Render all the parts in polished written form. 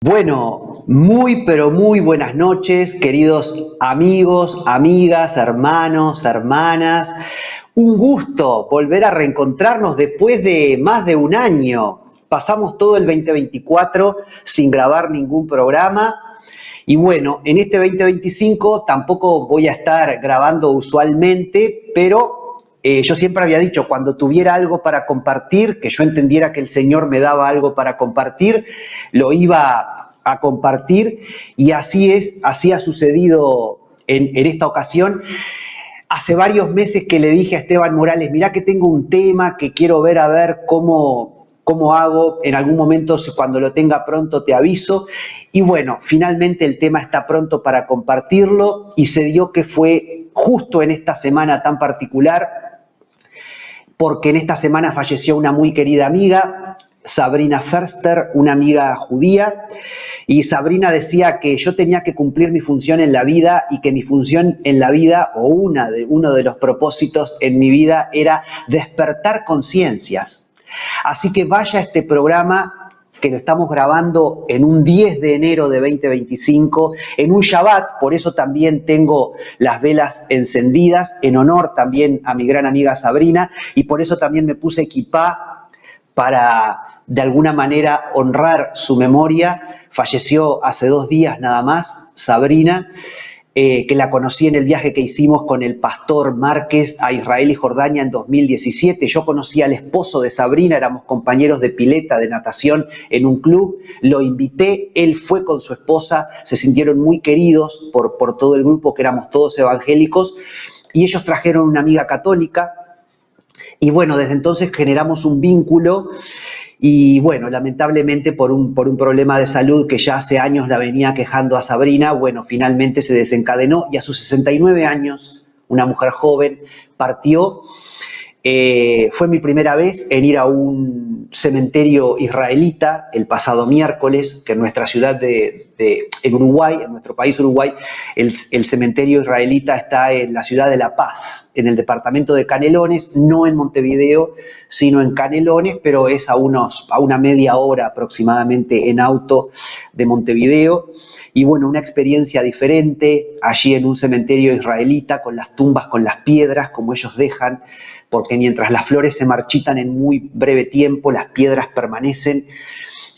Bueno, muy pero muy buenas noches, queridos amigos, amigas, hermanos, hermanas. Un gusto volver a reencontrarnos después de más de un año. Pasamos todo el 2024 sin grabar ningún programa. Y bueno, en este 2025 tampoco voy a estar grabando usualmente, pero yo siempre había dicho, cuando tuviera algo para compartir, que yo entendiera que el Señor me daba algo para compartir, lo iba a compartir, y así es, así ha sucedido en esta ocasión. Hace varios meses que le dije a Esteban Morales, mirá que tengo un tema que quiero ver a ver cómo hago, en algún momento cuando lo tenga pronto te aviso. Y bueno, finalmente el tema está pronto para compartirlo y se dio que fue justo en esta semana tan particular, porque en esta semana falleció una muy querida amiga, Sabrina Förster, una amiga judía, y Sabrina decía que yo tenía que cumplir mi función en la vida y que mi función en la vida, o uno de los propósitos en mi vida, era despertar conciencias. Así que vaya a este programa que lo estamos grabando en un 10 de enero de 2025, en un Shabbat, por eso también tengo las velas encendidas, en honor también a mi gran amiga Sabrina, y por eso también me puse equipá para de alguna manera honrar su memoria. Falleció hace 2 días nada más, Sabrina, que la conocí en el viaje que hicimos con el pastor Márquez a Israel y Jordania en 2017. Yo conocí al esposo de Sabrina, éramos compañeros de pileta, de natación en un club, lo invité, él fue con su esposa, se sintieron muy queridos por todo el grupo, que éramos todos evangélicos, y ellos trajeron una amiga católica, y bueno, desde entonces generamos un vínculo. Y bueno, lamentablemente por un problema de salud que ya hace años la venía quejando a Sabrina, bueno, finalmente se desencadenó y a sus 69 años, una mujer joven, partió. Fue mi primera vez en ir a un cementerio israelita el pasado miércoles, que en nuestra ciudad en Uruguay, en nuestro país Uruguay, el cementerio israelita está en la ciudad de La Paz, en el departamento de Canelones, no en Montevideo, sino en Canelones, pero es a una media hora aproximadamente en auto de Montevideo. Y bueno, una experiencia diferente allí en un cementerio israelita, con las tumbas, con las piedras, como ellos dejan, porque mientras las flores se marchitan en muy breve tiempo, las piedras permanecen.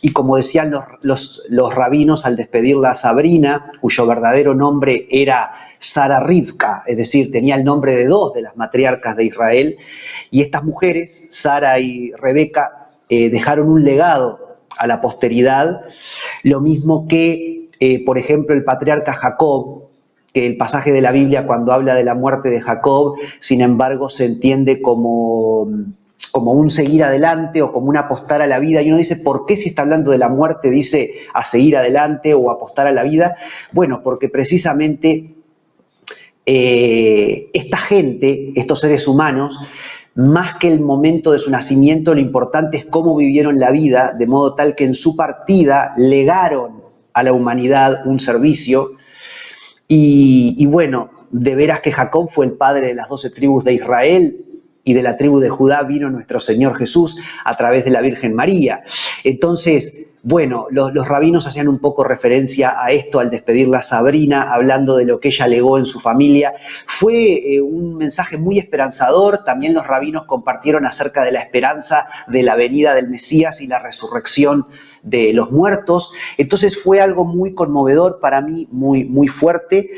Y como decían los rabinos al despedirla a Sabrina, cuyo verdadero nombre era Sara Rivka, es decir, tenía el nombre de 2 de las matriarcas de Israel, y estas mujeres, Sara y Rebeca, dejaron un legado a la posteridad, lo mismo que, por ejemplo, el patriarca Jacob, que el pasaje de la Biblia cuando habla de la muerte de Jacob, sin embargo, se entiende como un seguir adelante o como un apostar a la vida. Y uno dice, ¿por qué si está hablando de la muerte dice a seguir adelante o apostar a la vida? Bueno, porque precisamente esta gente, estos seres humanos, más que el momento de su nacimiento, lo importante es cómo vivieron la vida, de modo tal que en su partida legaron a la humanidad un servicio. Y bueno, de veras que Jacob fue el padre de las 12 tribus de Israel, y de la tribu de Judá vino nuestro Señor Jesús a través de la Virgen María. Entonces, bueno, los rabinos hacían un poco referencia a esto al despedirla a Sabrina, hablando de lo que ella legó en su familia. Fue un mensaje muy esperanzador. También los rabinos compartieron acerca de la esperanza de la venida del Mesías y la resurrección de los muertos. Entonces fue algo muy conmovedor para mí, muy, muy fuerte.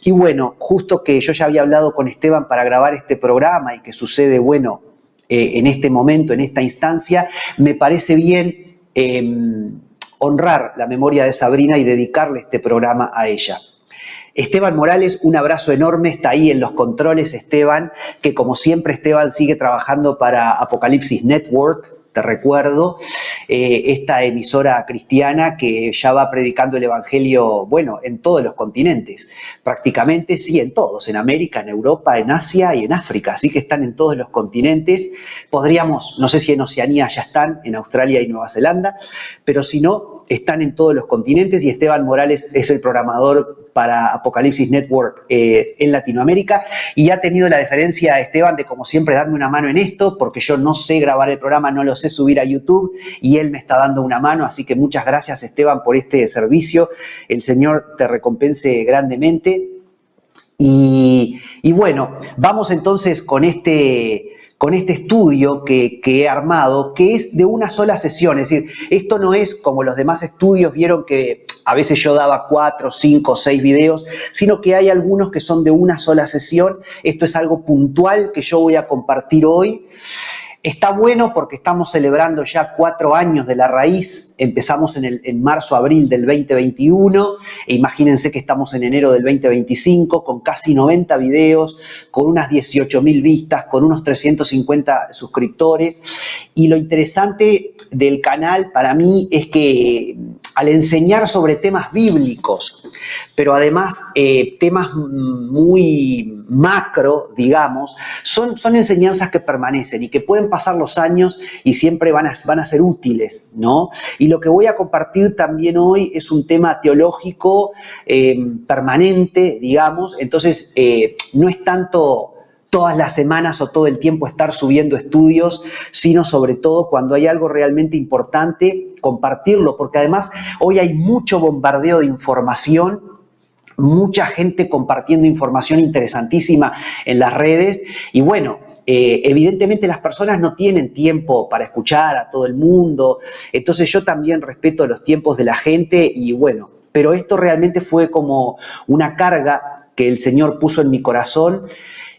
Y bueno, justo que yo ya había hablado con Esteban para grabar este programa y que sucede, bueno, en este momento, en esta instancia, me parece bien honrar la memoria de Sabrina y dedicarle este programa a ella. Esteban Morales, un abrazo enorme, está ahí en los controles Esteban, que como siempre Esteban sigue trabajando para Apocalipsis Network, te recuerdo, esta emisora cristiana que ya va predicando el Evangelio, bueno, en todos los continentes, prácticamente sí, en todos, en América, en Europa, en Asia y en África, así que están en todos los continentes. Podríamos, no sé si en Oceanía ya están, en Australia y Nueva Zelanda, pero si no, están en todos los continentes, y Esteban Morales es el programador para Apocalipsis Network en Latinoamérica, y ha tenido la deferencia, Esteban, de como siempre darme una mano en esto, porque yo no sé grabar el programa, no lo sé subir a YouTube, y él me está dando una mano, así que muchas gracias, Esteban, por este servicio. El Señor te recompense grandemente. Y bueno, vamos entonces con este estudio que he armado, que es de una sola sesión. Es decir, esto no es como los demás estudios, vieron que a veces yo daba 4, 5, 6 videos, sino que hay algunos que son de una sola sesión. Esto es algo puntual que yo voy a compartir hoy. Está bueno porque estamos celebrando ya 4 años de La Raíz. Empezamos en marzo, abril del 2021, e imagínense que estamos en enero del 2025 con casi 90 videos, con unas 18.000 vistas, con unos 350 suscriptores. Y lo interesante del canal para mí es que al enseñar sobre temas bíblicos, pero además temas muy macro, digamos, son enseñanzas que permanecen y que pueden pasar los años y siempre van a ser útiles, ¿no? Y lo que voy a compartir también hoy es un tema teológico permanente, digamos, entonces no es tanto todas las semanas o todo el tiempo estar subiendo estudios, sino sobre todo cuando hay algo realmente importante, compartirlo, porque además hoy hay mucho bombardeo de información, mucha gente compartiendo información interesantísima en las redes, y bueno, evidentemente las personas no tienen tiempo para escuchar a todo el mundo, entonces yo también respeto los tiempos de la gente, y bueno, pero esto realmente fue como una carga que el Señor puso en mi corazón,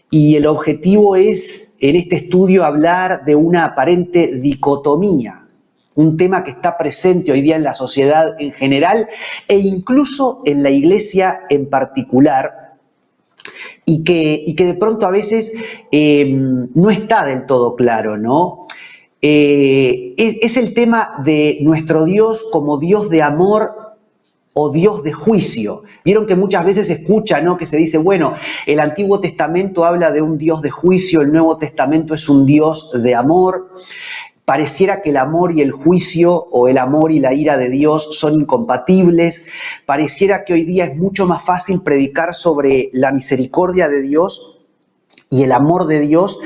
y el objetivo es, en este estudio, hablar de una aparente dicotomía, un tema que está presente hoy día en la sociedad en general e incluso en la iglesia en particular, y que de pronto a veces no está del todo claro, ¿no? Es el tema de nuestro Dios como Dios de amor o Dios de juicio. Vieron que muchas veces se escucha, ¿no?, que se dice, bueno, el Antiguo Testamento habla de un Dios de juicio, el Nuevo Testamento es un Dios de amor. Pareciera que el amor y el juicio, o el amor y la ira de Dios, son incompatibles. Pareciera que hoy día es mucho más fácil predicar sobre la misericordia de Dios y el amor de Dios,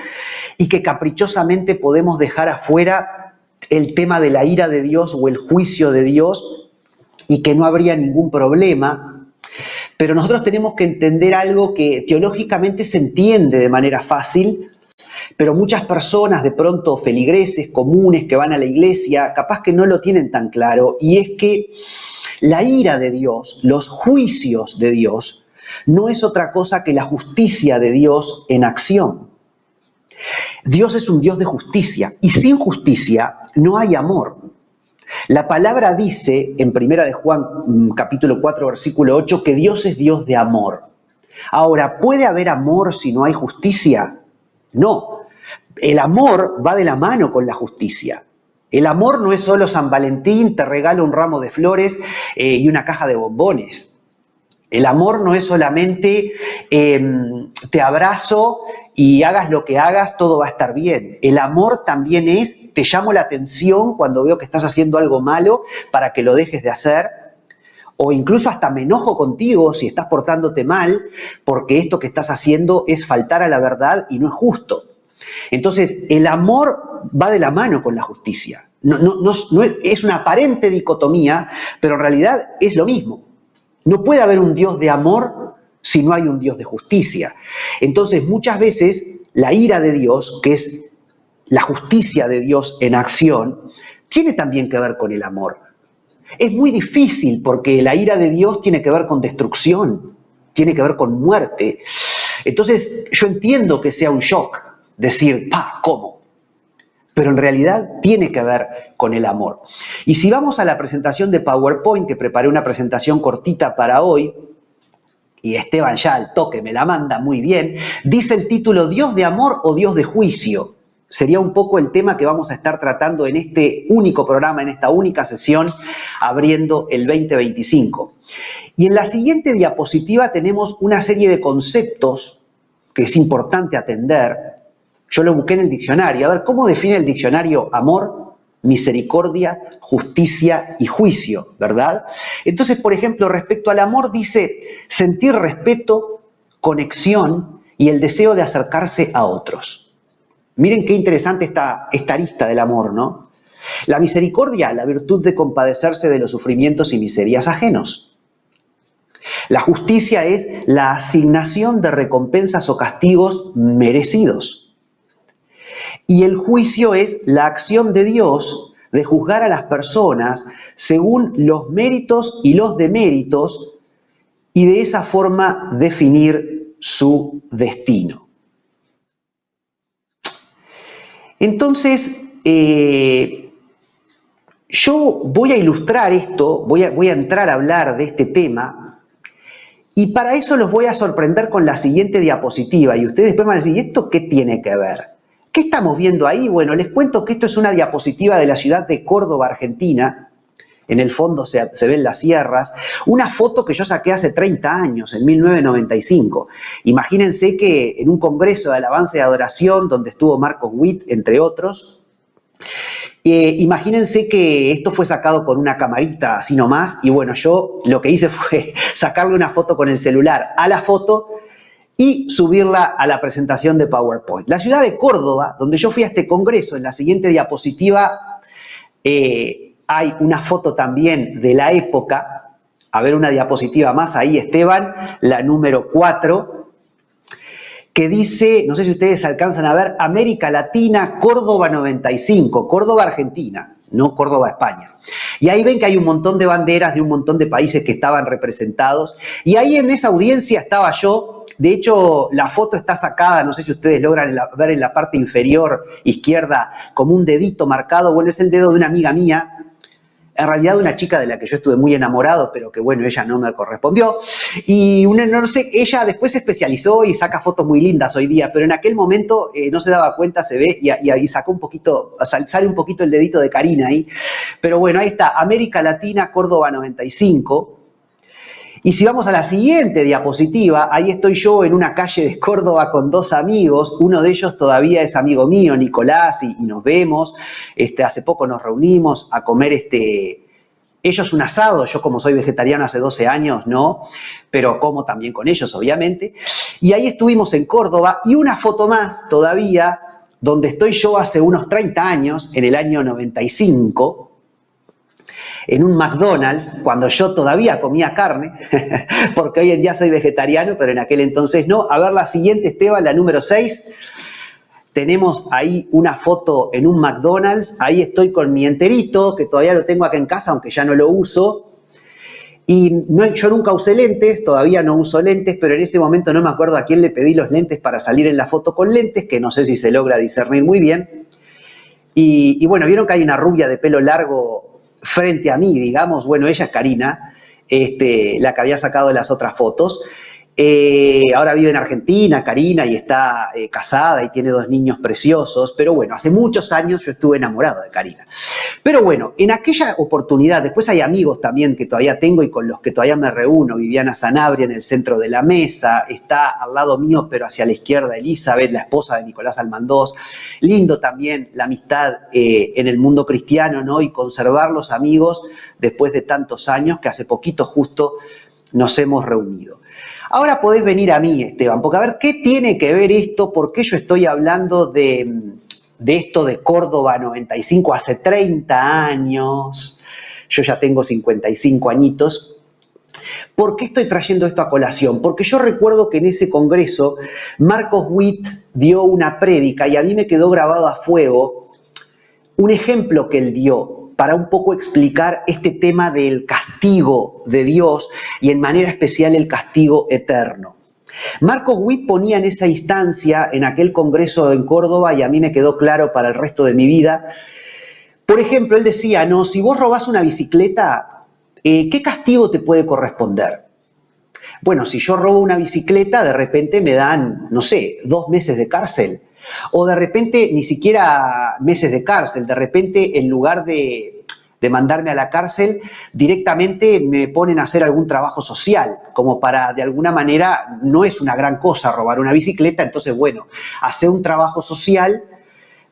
y que caprichosamente podemos dejar afuera el tema de la ira de Dios o el juicio de Dios, y que no habría ningún problema. Pero nosotros tenemos que entender algo que teológicamente se entiende de manera fácil, pero muchas personas, de pronto feligreses comunes que van a la iglesia, capaz que no lo tienen tan claro, y es que la ira de Dios, los juicios de Dios, no es otra cosa que la justicia de Dios en acción. Dios es un Dios de justicia, y sin justicia no hay amor. La palabra dice en Primera de Juan, capítulo 4, versículo 8, que Dios es Dios de amor. Ahora, ¿puede haber amor si no hay justicia? No. El amor va de la mano con la justicia. El amor no es solo San Valentín, te regalo un ramo de flores y una caja de bombones. El amor no es solamente te abrazo y hagas lo que hagas, todo va a estar bien. El amor también es, te llamo la atención cuando veo que estás haciendo algo malo para que lo dejes de hacer, o incluso hasta me enojo contigo si estás portándote mal, porque esto que estás haciendo es faltar a la verdad y no es justo. Entonces, el amor va de la mano con la justicia. No es una aparente dicotomía, pero en realidad es lo mismo. No puede haber un Dios de amor si no hay un Dios de justicia. Entonces, muchas veces, la ira de Dios, que es la justicia de Dios en acción, tiene también que ver con el amor. Es muy difícil porque la ira de Dios tiene que ver con destrucción, tiene que ver con muerte. Entonces, yo entiendo que sea un shock decir, ¿cómo? Pero en realidad tiene que ver con el amor. Y si vamos a la presentación de PowerPoint, que preparé una presentación cortita para hoy, y Esteban ya al toque me la manda muy bien, dice el título ¿Dios de amor o Dios de juicio? Sería un poco el tema que vamos a estar tratando en este único programa, en esta única sesión, abriendo el 2025. Y en la siguiente diapositiva tenemos una serie de conceptos que es importante atender. Yo lo busqué en el diccionario. A ver, ¿cómo define el diccionario amor? misericordia, justicia y juicio, ¿verdad? Entonces, por ejemplo, respecto al amor dice sentir respeto, conexión y el deseo de acercarse a otros. Miren qué interesante esta arista del amor, ¿no? La misericordia, la virtud de compadecerse de los sufrimientos y miserias ajenos. La justicia es la asignación de recompensas o castigos merecidos. Y el juicio es la acción de Dios de juzgar a las personas según los méritos y los deméritos y de esa forma definir su destino. Entonces, yo voy a ilustrar esto, voy a entrar a hablar de este tema, y para eso los voy a sorprender con la siguiente diapositiva, y ustedes después van a decir, ¿y esto qué tiene que ver? ¿Qué estamos viendo ahí? Bueno, les cuento que esto es una diapositiva de la ciudad de Córdoba, Argentina. En el fondo se ven las sierras. Una foto que yo saqué hace 30 años, en 1995. Imagínense que en un congreso de alabanza y adoración, donde estuvo Marcos Witt, entre otros, imagínense que esto fue sacado con una camarita así nomás, y bueno, yo lo que hice fue sacarle una foto con el celular a la foto y subirla a la presentación de PowerPoint. La ciudad de Córdoba, donde yo fui a este congreso, en la siguiente diapositiva hay una foto también de la época. A ver, una diapositiva más ahí, Esteban, la número 4, que dice, no sé si ustedes alcanzan a ver, América Latina, Córdoba 95, Córdoba, Argentina, no Córdoba, España. Y ahí ven que hay un montón de banderas de un montón de países que estaban representados. Y ahí en esa audiencia estaba yo. De hecho, la foto está sacada, no sé si ustedes logran ver en la parte inferior izquierda como un dedito marcado. Bueno, es el dedo de una amiga mía, en realidad de una chica de la que yo estuve muy enamorado, pero que bueno, ella no me correspondió. Y no sé, ella después se especializó y saca fotos muy lindas hoy día, pero en aquel momento no se daba cuenta, se ve, y ahí sacó un poquito, sale un poquito el dedito de Karina ahí. Pero bueno, ahí está, América Latina, Córdoba 95. Y si vamos a la siguiente diapositiva, ahí estoy yo en una calle de Córdoba con dos amigos, uno de ellos todavía es amigo mío, Nicolás, y nos vemos. Hace poco nos reunimos a comer ellos un asado, yo como soy vegetariano hace 12 años, no, pero como también con ellos, obviamente. Y ahí estuvimos en Córdoba, y una foto más todavía, donde estoy yo hace unos 30 años, en el año 95, en un McDonald's, cuando yo todavía comía carne, porque hoy en día soy vegetariano, pero en aquel entonces no. A ver la siguiente, Esteban, la número 6. Tenemos ahí una foto en un McDonald's, ahí estoy con mi enterito, que todavía lo tengo acá en casa, aunque ya no lo uso. Y yo nunca usé lentes, todavía no uso lentes, pero en ese momento no me acuerdo a quién le pedí los lentes para salir en la foto con lentes, que no sé si se logra discernir muy bien. Y bueno, vieron que hay una rubia de pelo largo frente a mí, digamos. Bueno, ella es Karina, la que había sacado las otras fotos. Ahora vive en Argentina, Karina, y está casada y tiene 2 niños preciosos. Pero bueno, hace muchos años yo estuve enamorado de Karina. Pero bueno, en aquella oportunidad, después hay amigos también que todavía tengo y con los que todavía me reúno. Viviana Sanabria en el centro de la mesa, está al lado mío, pero hacia la izquierda, Elizabeth, la esposa de Nicolás Almandós. Lindo también la amistad en el mundo cristiano, ¿no? Y conservar los amigos después de tantos años, que hace poquito justo nos hemos reunido. Ahora podés venir a mí, Esteban, porque a ver, ¿qué tiene que ver esto? ¿Por qué yo estoy hablando de esto de Córdoba 95 hace 30 años? Yo ya tengo 55 añitos. ¿Por qué estoy trayendo esto a colación? Porque yo recuerdo que en ese congreso Marcos Witt dio una prédica y a mí me quedó grabado a fuego un ejemplo que él dio para un poco explicar este tema del castigo de Dios y en manera especial el castigo eterno. Marcos Witt ponía en esa instancia, en aquel congreso en Córdoba, y a mí me quedó claro para el resto de mi vida. Por ejemplo, él decía, no, si vos robás una bicicleta, ¿qué castigo te puede corresponder? Bueno, si yo robo una bicicleta, de repente me dan, no sé, 2 meses de cárcel. O de repente ni siquiera meses de cárcel, de repente en lugar de mandarme a la cárcel, directamente me ponen a hacer algún trabajo social, como para, de alguna manera, no es una gran cosa robar una bicicleta, entonces, bueno, hacer un trabajo social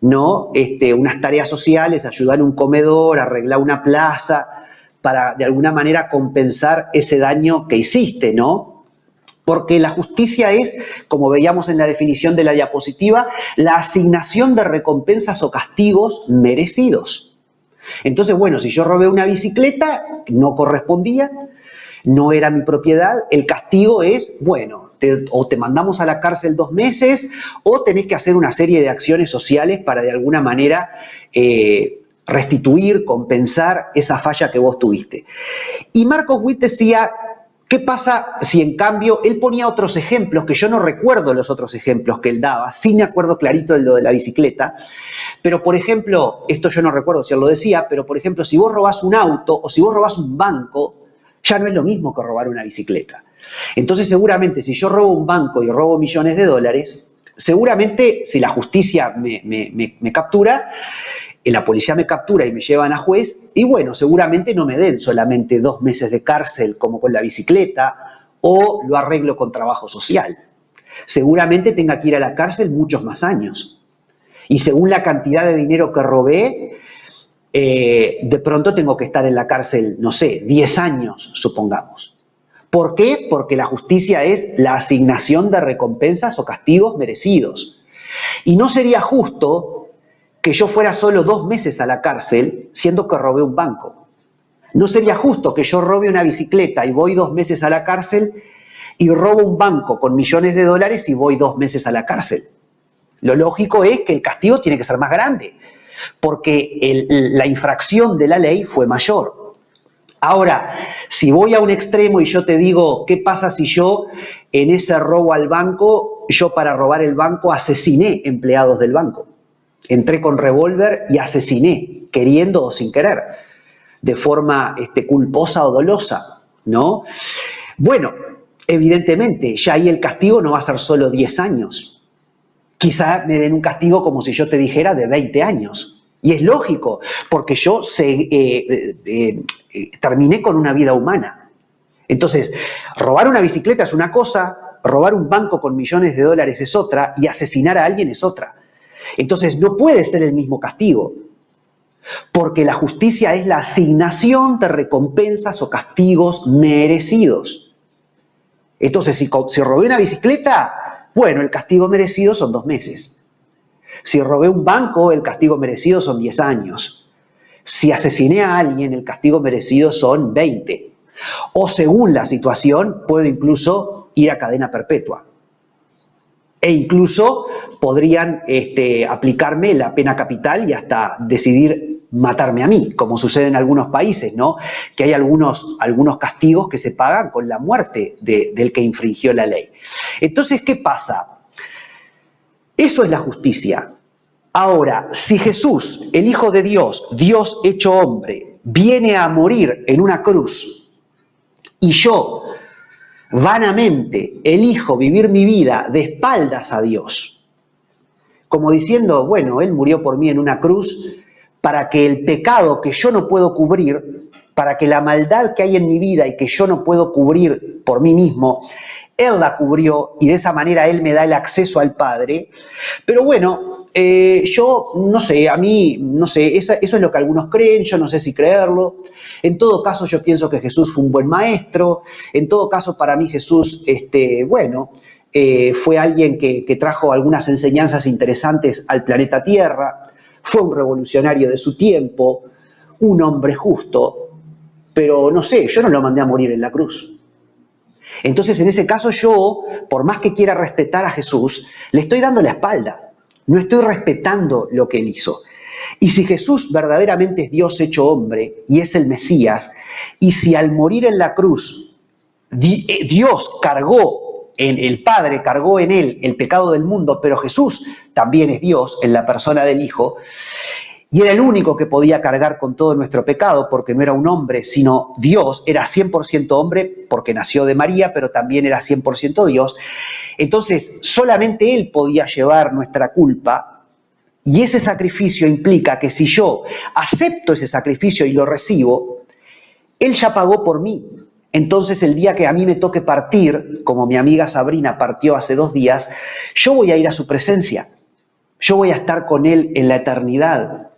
¿no? Unas tareas sociales, ayudar en un comedor, arreglar una plaza, para de alguna manera compensar ese daño que hiciste, ¿no? Porque la justicia es, como veíamos en la definición de la diapositiva, la asignación de recompensas o castigos merecidos. Entonces, bueno, si yo robé una bicicleta, no correspondía, no era mi propiedad, el castigo es, bueno, o te mandamos a la cárcel 2 meses o tenés que hacer una serie de acciones sociales para de alguna manera restituir, compensar esa falla que vos tuviste. Y Marcos Witt decía, ¿qué pasa si en cambio él ponía otros ejemplos, que yo no recuerdo los otros ejemplos que él daba, sí me acuerdo clarito de lo de la bicicleta, pero por ejemplo, esto yo no recuerdo si él lo decía, pero por ejemplo, si vos robás un auto o si vos robás un banco, ya no es lo mismo que robar una bicicleta. Entonces seguramente si yo robo un banco y robo millones de dólares, seguramente si la justicia me captura, la policía me captura y me llevan a juez, y bueno, seguramente no me den solamente 2 meses de cárcel como con la bicicleta, o lo arreglo con trabajo social. Seguramente tenga que ir a la cárcel muchos más años. Y según la cantidad de dinero que robé, de pronto tengo que estar en la cárcel, no sé, 10 años, supongamos. ¿Por qué? Porque la justicia es la asignación de recompensas o castigos merecidos. Y no sería justo que yo fuera solo 2 meses a la cárcel, siendo que robé un banco. No sería justo que yo robe una bicicleta y voy 2 meses a la cárcel y robo un banco con millones de dólares y voy 2 meses a la cárcel. Lo lógico es que el castigo tiene que ser más grande, porque la infracción de la ley fue mayor. Ahora, si voy a un extremo y yo te digo, ¿qué pasa si yo en ese robo al banco, yo para robar el banco asesiné empleados del banco? Entré con revólver y asesiné, queriendo o sin querer, de forma culposa o dolosa, ¿no? Bueno, evidentemente, ya ahí el castigo no va a ser solo 10 años. Quizá me den un castigo como si yo te dijera de 20 años. Y es lógico, porque yo terminé con una vida humana. Entonces, robar una bicicleta es una cosa, robar un banco con millones de dólares es otra, y asesinar a alguien es otra. Entonces, no puede ser el mismo castigo, porque la justicia es la asignación de recompensas o castigos merecidos. Entonces, si robé una bicicleta, bueno, el castigo merecido son 2 meses. Si robé un banco, el castigo merecido son 10 años. Si asesiné a alguien, el castigo merecido son 20. O según la situación, puedo incluso ir a cadena perpetua. E incluso podrían aplicarme la pena capital y hasta decidir matarme a mí, como sucede en algunos países, ¿no? Que hay algunos castigos que se pagan con la muerte del que infringió la ley. Entonces, ¿qué pasa? Eso es la justicia. Ahora, si Jesús, el Hijo de Dios, Dios hecho hombre, viene a morir en una cruz y yo vanamente elijo vivir mi vida de espaldas a Dios, como diciendo, bueno, Él murió por mí en una cruz para que el pecado que yo no puedo cubrir, para que la maldad que hay en mi vida y que yo no puedo cubrir por mí mismo, Él la cubrió y de esa manera Él me da el acceso al Padre. Pero bueno, yo no sé, a mí, no sé, eso es lo que algunos creen, yo no sé si creerlo. En todo caso, yo pienso que Jesús fue un buen maestro. En todo caso, para mí Jesús, bueno, fue alguien que trajo algunas enseñanzas interesantes al planeta Tierra. Fue un revolucionario de su tiempo, un hombre justo, pero no sé, yo no lo mandé a morir en la cruz. Entonces, en ese caso yo, por más que quiera respetar a Jesús, le estoy dando la espalda. No estoy respetando lo que él hizo. Y si Jesús verdaderamente es Dios hecho hombre y es el Mesías, y si al morir en la cruz Dios cargó en el Padre, cargó en él el pecado del mundo, pero Jesús también es Dios en la persona del Hijo, y era el único que podía cargar con todo nuestro pecado, porque no era un hombre, sino Dios, era 100% hombre, porque nació de María, pero también era 100% Dios. Entonces, solamente Él podía llevar nuestra culpa, y ese sacrificio implica que si yo acepto ese sacrificio y lo recibo, Él ya pagó por mí. Entonces, el día que a mí me toque partir, como mi amiga Sabrina partió hace 2 días, yo voy a ir a su presencia. Yo voy a estar con Él en la eternidad,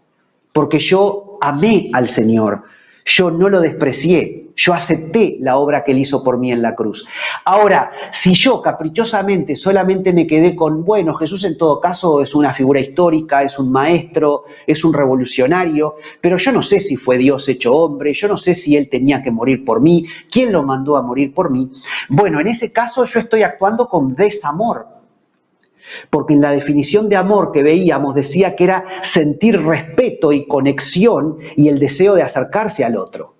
porque yo amé al Señor, yo no lo desprecié, yo acepté la obra que Él hizo por mí en la cruz. Ahora, si yo caprichosamente solamente me quedé con, bueno, Jesús en todo caso es una figura histórica, es un maestro, es un revolucionario, pero yo no sé si fue Dios hecho hombre, yo no sé si Él tenía que morir por mí, quién lo mandó a morir por mí. Bueno, en ese caso yo estoy actuando con desamor. Porque en la definición de amor que veíamos decía que era sentir respeto y conexión y el deseo de acercarse al otro.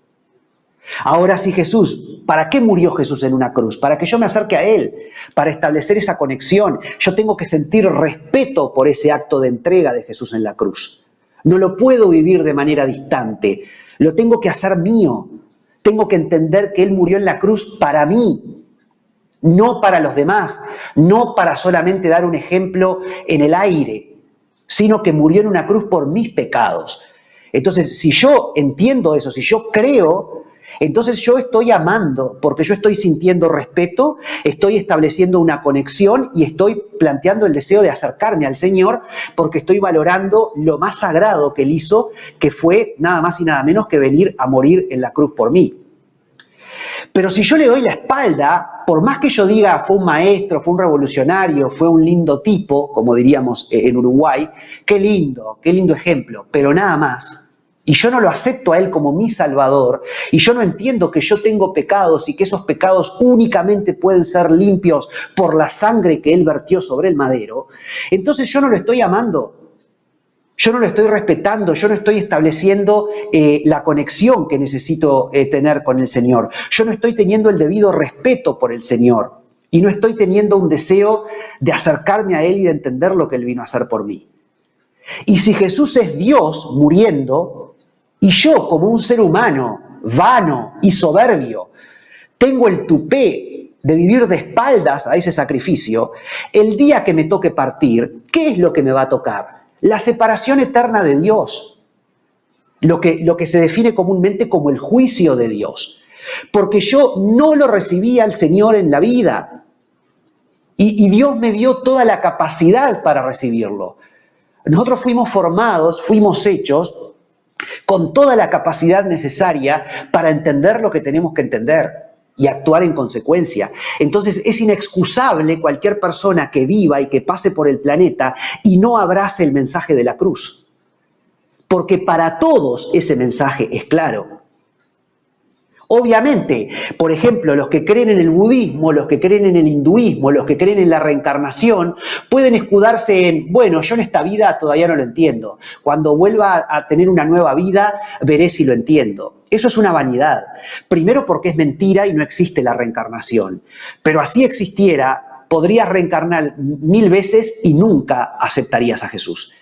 Ahora sí, Jesús, ¿para qué murió Jesús en una cruz? Para que yo me acerque a Él, para establecer esa conexión. Yo tengo que sentir respeto por ese acto de entrega de Jesús en la cruz. No lo puedo vivir de manera distante, lo tengo que hacer mío. Tengo que entender que Él murió en la cruz para mí, no para los demás, no para solamente dar un ejemplo en el aire, sino que murió en una cruz por mis pecados. Entonces, si yo entiendo eso, si yo creo, entonces yo estoy amando, porque yo estoy sintiendo respeto, estoy estableciendo una conexión y estoy planteando el deseo de acercarme al Señor, porque estoy valorando lo más sagrado que Él hizo, que fue nada más y nada menos que venir a morir en la cruz por mí. Pero si yo le doy la espalda, por más que yo diga fue un maestro, fue un revolucionario, fue un lindo tipo, como diríamos en Uruguay, qué lindo ejemplo, pero nada más. Y yo no lo acepto a Él como mi Salvador, y yo no entiendo que yo tengo pecados y que esos pecados únicamente pueden ser limpios por la sangre que Él vertió sobre el madero, entonces yo no lo estoy amando. Yo no lo estoy respetando, yo no estoy estableciendo la conexión que necesito tener con el Señor. Yo no estoy teniendo el debido respeto por el Señor y no estoy teniendo un deseo de acercarme a Él y de entender lo que Él vino a hacer por mí. Y si Jesús es Dios muriendo y yo como un ser humano vano y soberbio tengo el tupé de vivir de espaldas a ese sacrificio, el día que me toque partir, ¿qué es lo que me va a tocar? La separación eterna de Dios, lo que se define comúnmente como el juicio de Dios, porque yo no lo recibí al Señor en la vida y Dios me dio toda la capacidad para recibirlo. Nosotros fuimos formados, fuimos hechos con toda la capacidad necesaria para entender lo que tenemos que entender y actuar en consecuencia. Entonces es inexcusable cualquier persona que viva y que pase por el planeta y no abrace el mensaje de la cruz. Porque para todos ese mensaje es claro. Obviamente, por ejemplo, los que creen en el budismo, los que creen en el hinduismo, los que creen en la reencarnación, pueden escudarse en, bueno, yo en esta vida todavía no lo entiendo. Cuando vuelva a tener una nueva vida, veré si lo entiendo. Eso es una vanidad. Primero porque es mentira y no existe la reencarnación. Pero así existiera, podrías reencarnar 1000 veces y nunca aceptarías a Jesús.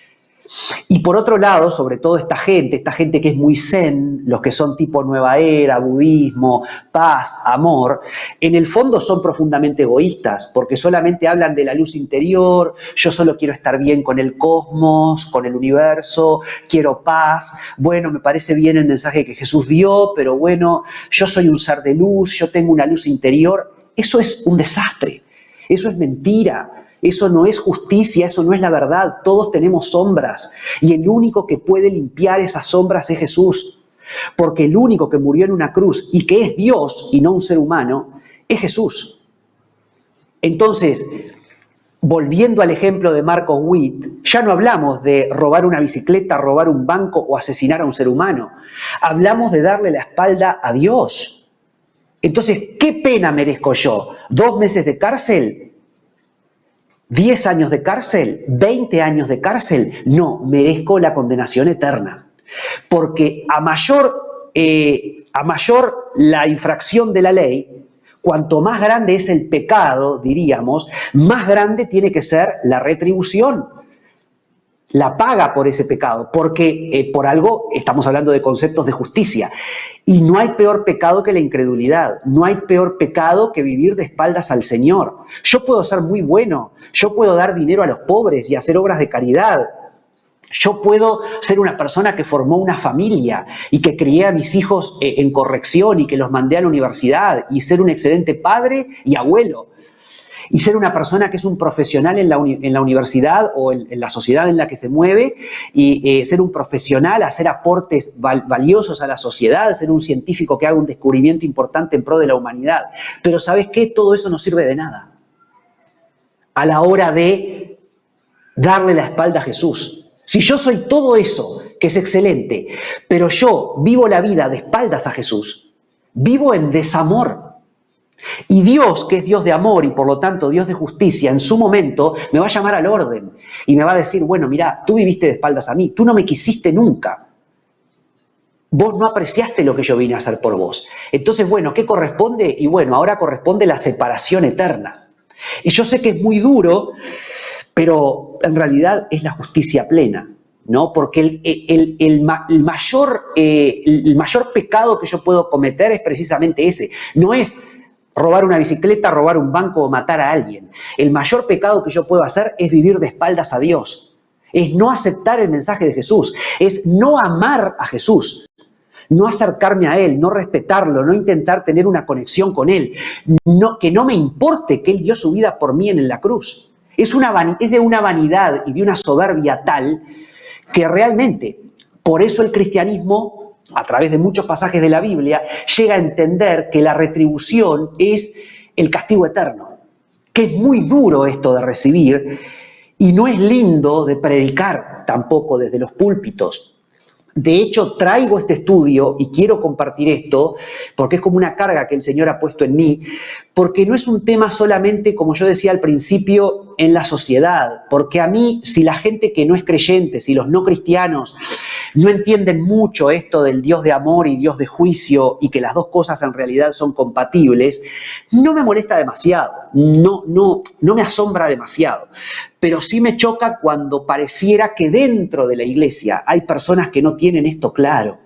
Y por otro lado, sobre todo esta gente que es muy zen, los que son tipo nueva era, budismo, paz, amor, en el fondo son profundamente egoístas, porque solamente hablan de la luz interior, yo solo quiero estar bien con el cosmos, con el universo, quiero paz, bueno, me parece bien el mensaje que Jesús dio, pero bueno, yo soy un ser de luz, yo tengo una luz interior. Eso es un desastre, eso es mentira. Eso no es justicia, eso no es la verdad. Todos tenemos sombras y el único que puede limpiar esas sombras es Jesús. Porque el único que murió en una cruz y que es Dios y no un ser humano es Jesús. Entonces, volviendo al ejemplo de Marcos Witt, ya no hablamos de robar una bicicleta, robar un banco o asesinar a un ser humano. Hablamos de darle la espalda a Dios. Entonces, ¿qué pena merezco yo? ¿2 meses de cárcel? ¿10 años de cárcel? ¿20 años de cárcel? No, merezco la condenación eterna. Porque a mayor la infracción de la ley, cuanto más grande es el pecado, diríamos, más grande tiene que ser la retribución, la paga por ese pecado, porque por algo estamos hablando de conceptos de justicia. Y no hay peor pecado que la incredulidad, no hay peor pecado que vivir de espaldas al Señor. Yo puedo ser muy bueno, yo puedo dar dinero a los pobres y hacer obras de caridad. Yo puedo ser una persona que formó una familia y que crié a mis hijos en corrección y que los mandé a la universidad y ser un excelente padre y abuelo. y ser una persona que es un profesional en la universidad o en la sociedad en la que se mueve, y ser un profesional, hacer aportes valiosos a la sociedad, ser un científico que haga un descubrimiento importante en pro de la humanidad. Pero ¿sabes qué? Todo eso no sirve de nada a la hora de darle la espalda a Jesús. Si yo soy todo eso, que es excelente, pero yo vivo la vida de espaldas a Jesús, vivo en desamor. Y Dios, que es Dios de amor y por lo tanto Dios de justicia, en su momento me va a llamar al orden y me va a decir, bueno, mira, tú viviste de espaldas a mí, tú no me quisiste nunca, vos no apreciaste lo que yo vine a hacer por vos. Entonces, bueno, ¿qué corresponde? Y bueno, ahora corresponde la separación eterna. Y yo sé que es muy duro, pero en realidad es la justicia plena, ¿no? Porque el mayor pecado que yo puedo cometer es precisamente ese. No es robar una bicicleta, robar un banco o matar a alguien. El mayor pecado que yo puedo hacer es vivir de espaldas a Dios. Es no aceptar el mensaje de Jesús. Es no amar a Jesús. No acercarme a Él, no respetarlo, no intentar tener una conexión con Él. Que no me importe que Él dio su vida por mí en la cruz. Es de una vanidad y de una soberbia tal que realmente, por eso el cristianismo, a través de muchos pasajes de la Biblia, llega a entender que la retribución es el castigo eterno, que es muy duro esto de recibir y no es lindo de predicar tampoco desde los púlpitos. De hecho, traigo este estudio y quiero compartir esto porque es como una carga que el Señor ha puesto en mí, porque no es un tema solamente, como yo decía al principio, en la sociedad, porque a mí, si la gente que no es creyente, si los no cristianos no entienden mucho esto del Dios de amor y Dios de juicio y que las dos cosas en realidad son compatibles, no me molesta demasiado, no me asombra demasiado, pero sí me choca cuando pareciera que dentro de la iglesia hay personas que no tienen esto claro.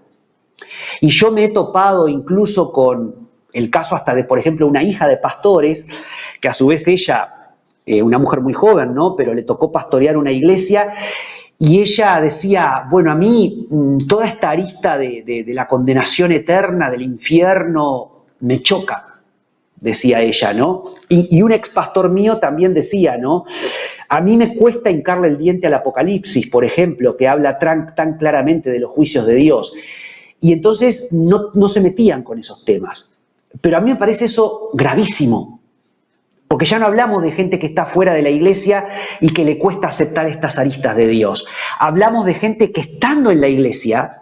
Y yo me he topado incluso con el caso hasta de, por ejemplo, una hija de pastores, que a su vez ella, una mujer muy joven, ¿no? Pero le tocó pastorear una iglesia, y ella decía, bueno, a mí toda esta arista de la condenación eterna, del infierno, me choca, decía ella, ¿no? Y un ex pastor mío también decía, ¿no? A mí me cuesta hincarle el diente al Apocalipsis, por ejemplo, que habla tan claramente de los juicios de Dios. Y entonces no se metían con esos temas. Pero a mí me parece eso gravísimo, porque ya no hablamos de gente que está fuera de la iglesia y que le cuesta aceptar estas aristas de Dios. Hablamos de gente que estando en la iglesia,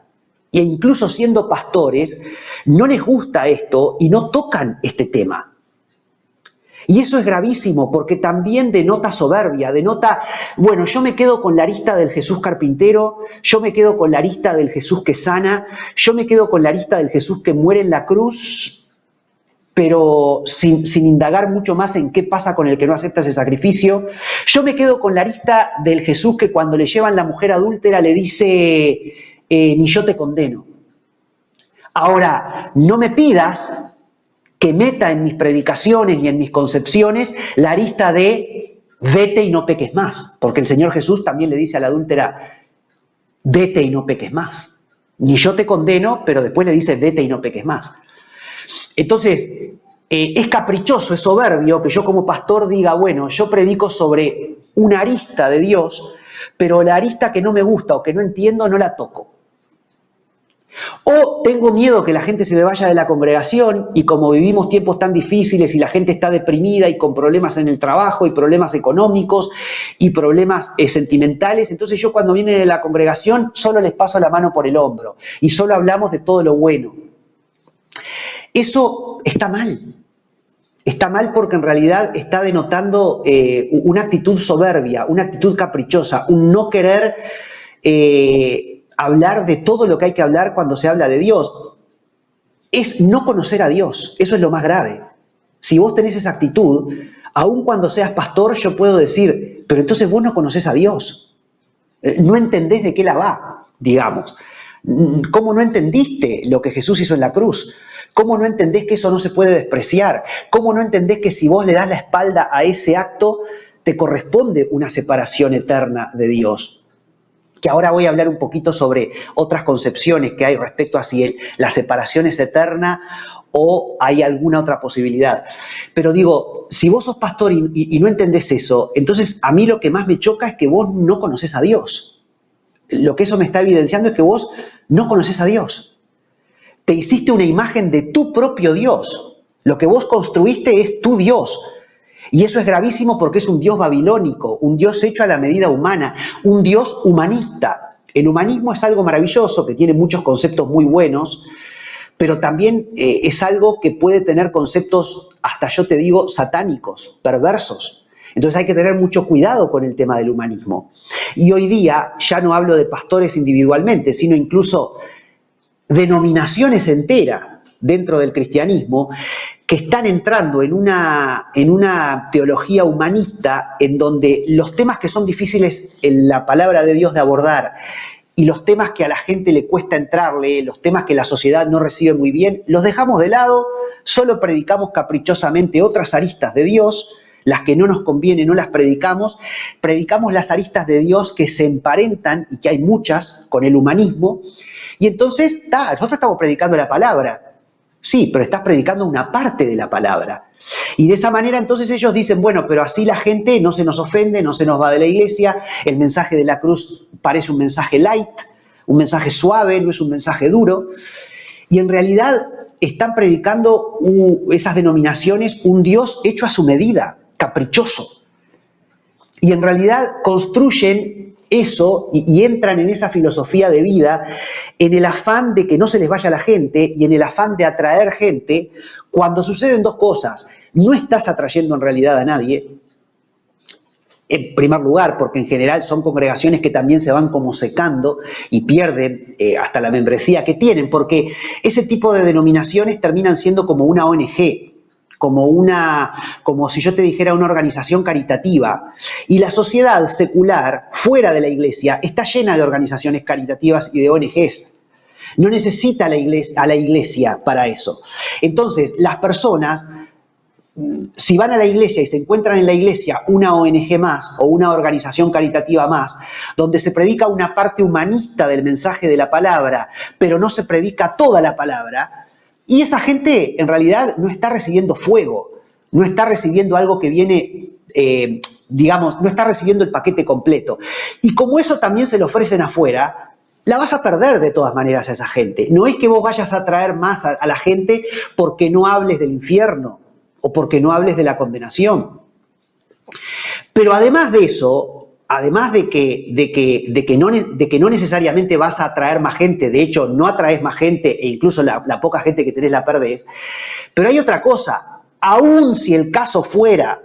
e incluso siendo pastores, no les gusta esto y no tocan este tema. Y eso es gravísimo porque también denota soberbia, denota, bueno, yo me quedo con la arista del Jesús carpintero, yo me quedo con la arista del Jesús que sana, yo me quedo con la arista del Jesús que muere en la cruz, pero sin indagar mucho más en qué pasa con el que no acepta ese sacrificio. Yo me quedo con la arista del Jesús que cuando le llevan la mujer adúltera le dice, ni yo te condeno. Ahora, no me pidas que meta en mis predicaciones y en mis concepciones la arista de vete y no peques más, porque el Señor Jesús también le dice a la adúltera, vete y no peques más. Ni yo te condeno, pero después le dice vete y no peques más. Entonces, es caprichoso, es soberbio que yo como pastor diga, bueno, yo predico sobre una arista de Dios, pero la arista que no me gusta o que no entiendo no la toco. O tengo miedo que la gente se me vaya de la congregación y como vivimos tiempos tan difíciles y la gente está deprimida y con problemas en el trabajo y problemas económicos y problemas sentimentales, entonces yo cuando vienen de la congregación solo les paso la mano por el hombro y solo hablamos de todo lo bueno. Eso está mal. Está mal porque en realidad está denotando una actitud soberbia, una actitud caprichosa, un no querer hablar de todo lo que hay que hablar cuando se habla de Dios. Es no conocer a Dios, eso es lo más grave. Si vos tenés esa actitud, aun cuando seas pastor, yo puedo decir, pero entonces vos no conocés a Dios. No entendés de qué la va, digamos. ¿Cómo no entendiste lo que Jesús hizo en la cruz? ¿Cómo no entendés que eso no se puede despreciar? ¿Cómo no entendés que si vos le das la espalda a ese acto, te corresponde una separación eterna de Dios? Que ahora voy a hablar un poquito sobre otras concepciones que hay respecto a si la separación es eterna o hay alguna otra posibilidad. Pero digo, si vos sos pastor y no entendés eso, entonces a mí lo que más me choca es que vos no conocés a Dios. Lo que eso me está evidenciando es que vos no conocés a Dios. Te hiciste una imagen de tu propio Dios. Lo que vos construiste es tu Dios. Y eso es gravísimo porque es un Dios babilónico, un Dios hecho a la medida humana, un Dios humanista. El humanismo es algo maravilloso, que tiene muchos conceptos muy buenos, pero también es algo que puede tener conceptos, hasta yo te digo, satánicos, perversos. Entonces hay que tener mucho cuidado con el tema del humanismo. Y hoy día ya no hablo de pastores individualmente, sino incluso denominaciones enteras dentro del cristianismo que están entrando en una teología humanista en donde los temas que son difíciles en la palabra de Dios de abordar y los temas que a la gente le cuesta entrarle, los temas que la sociedad no recibe muy bien, los dejamos de lado, solo predicamos caprichosamente otras aristas de Dios, las que no nos conviene no las predicamos las aristas de Dios que se emparentan, y que hay muchas, con el humanismo, y entonces, nosotros estamos predicando la palabra, sí, pero estás predicando una parte de la palabra. Y de esa manera entonces ellos dicen, bueno, pero así la gente no se nos ofende, no se nos va de la iglesia, el mensaje de la cruz parece un mensaje light, un mensaje suave, no es un mensaje duro. Y en realidad están predicando esas denominaciones un Dios hecho a su medida, caprichoso. Y en realidad construyen eso y entran en esa filosofía de vida en el afán de que no se les vaya la gente y en el afán de atraer gente, cuando suceden dos cosas. No estás atrayendo en realidad a nadie, en primer lugar, porque en general son congregaciones que también se van como secando y pierden hasta la membresía que tienen, porque ese tipo de denominaciones terminan siendo como una ONG, como si yo te dijera una organización caritativa. Y la sociedad secular, fuera de la iglesia, está llena de organizaciones caritativas y de ONGs. No necesita a la iglesia para eso. Entonces, las personas, si van a la iglesia y se encuentran en la iglesia una ONG más o una organización caritativa más, donde se predica una parte humanista del mensaje de la palabra, pero no se predica toda la palabra, y esa gente en realidad no está recibiendo fuego, no está recibiendo algo que viene, no está recibiendo el paquete completo. Y como eso también se lo ofrecen afuera, la vas a perder de todas maneras a esa gente. No es que vos vayas a atraer más a la gente porque no hables del infierno o porque no hables de la condenación. Pero además de eso, además de que no necesariamente vas a atraer más gente, de hecho no atraes más gente e incluso la poca gente que tenés la perdés, pero hay otra cosa, aun si el caso fuera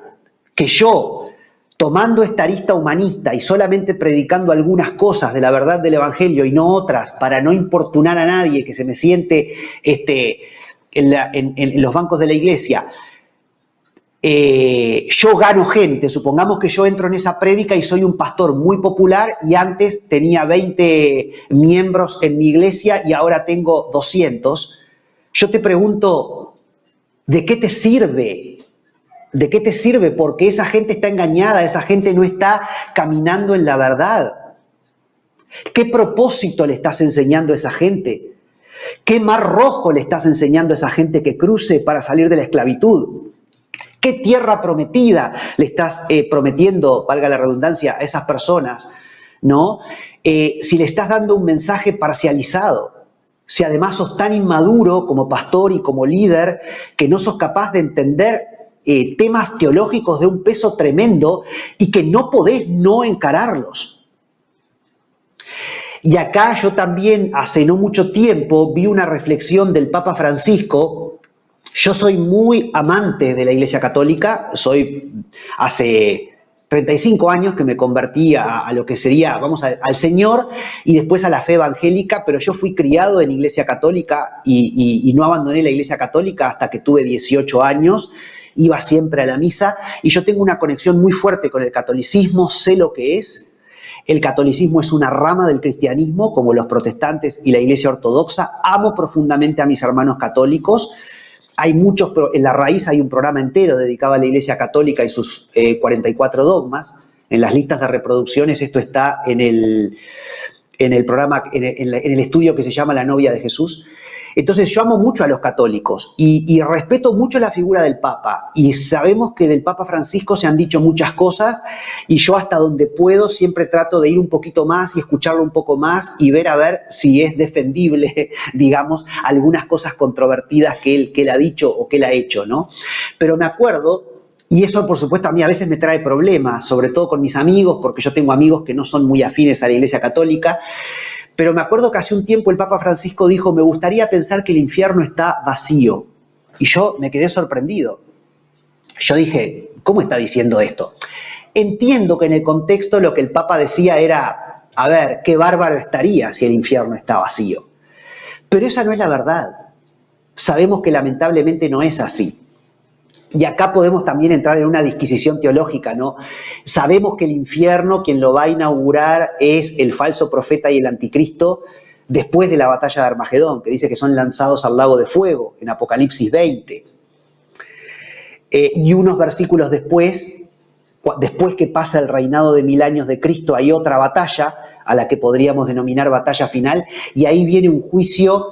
que yo, tomando esta arista humanista y solamente predicando algunas cosas de la verdad del Evangelio y no otras, para no importunar a nadie que se me siente en los bancos de la iglesia, yo gano gente, supongamos que yo entro en esa prédica y soy un pastor muy popular y antes tenía 20 miembros en mi iglesia y ahora tengo 200, yo te pregunto, ¿de qué te sirve? ¿De qué te sirve? Porque esa gente está engañada, esa gente no está caminando en la verdad. ¿Qué propósito le estás enseñando a esa gente? ¿Qué mar rojo le estás enseñando a esa gente que cruce para salir de la esclavitud? ¿Qué tierra prometida le estás prometiendo, valga la redundancia, a esas personas? ¿No? Si le estás dando un mensaje parcializado, si además sos tan inmaduro como pastor y como líder que no sos capaz de entender temas teológicos de un peso tremendo y que no podés no encararlos. Y acá yo también, hace no mucho tiempo, vi una reflexión del Papa Francisco. Yo soy muy amante de la Iglesia Católica, hace 35 años que me convertí a lo que sería, al Señor y después a la fe evangélica, pero yo fui criado en Iglesia Católica y no abandoné la Iglesia Católica hasta que tuve 18 años, iba siempre a la misa y yo tengo una conexión muy fuerte con el catolicismo, sé lo que es. El catolicismo es una rama del cristianismo, como los protestantes y la Iglesia Ortodoxa. Amo profundamente a mis hermanos católicos. En la raíz hay un programa entero dedicado a la Iglesia Católica y sus 44 dogmas. En las listas de reproducciones esto está en el programa, en el estudio que se llama La novia de Jesús. Entonces yo amo mucho a los católicos y respeto mucho la figura del Papa y sabemos que del Papa Francisco se han dicho muchas cosas y yo hasta donde puedo siempre trato de ir un poquito más y escucharlo un poco más y ver a ver si es defendible, digamos, algunas cosas controvertidas que él ha dicho o que él ha hecho, ¿no? Pero me acuerdo, y eso por supuesto a mí a veces me trae problemas, sobre todo con mis amigos, porque yo tengo amigos que no son muy afines a la Iglesia Católica, pero me acuerdo que hace un tiempo el Papa Francisco dijo, me gustaría pensar que el infierno está vacío. Y yo me quedé sorprendido. Yo dije, ¿cómo está diciendo esto? Entiendo que en el contexto lo que el Papa decía era, a ver, qué bárbaro estaría si el infierno está vacío. Pero esa no es la verdad. Sabemos que lamentablemente no es así. Y acá podemos también entrar en una disquisición teológica, ¿no? Sabemos que el infierno, quien lo va a inaugurar es el falso profeta y el anticristo después de la batalla de Armagedón, que dice que son lanzados al lago de fuego, en Apocalipsis 20. Y unos versículos después que pasa el reinado de 1000 años de Cristo, hay otra batalla, a la que podríamos denominar batalla final, y ahí viene un juicio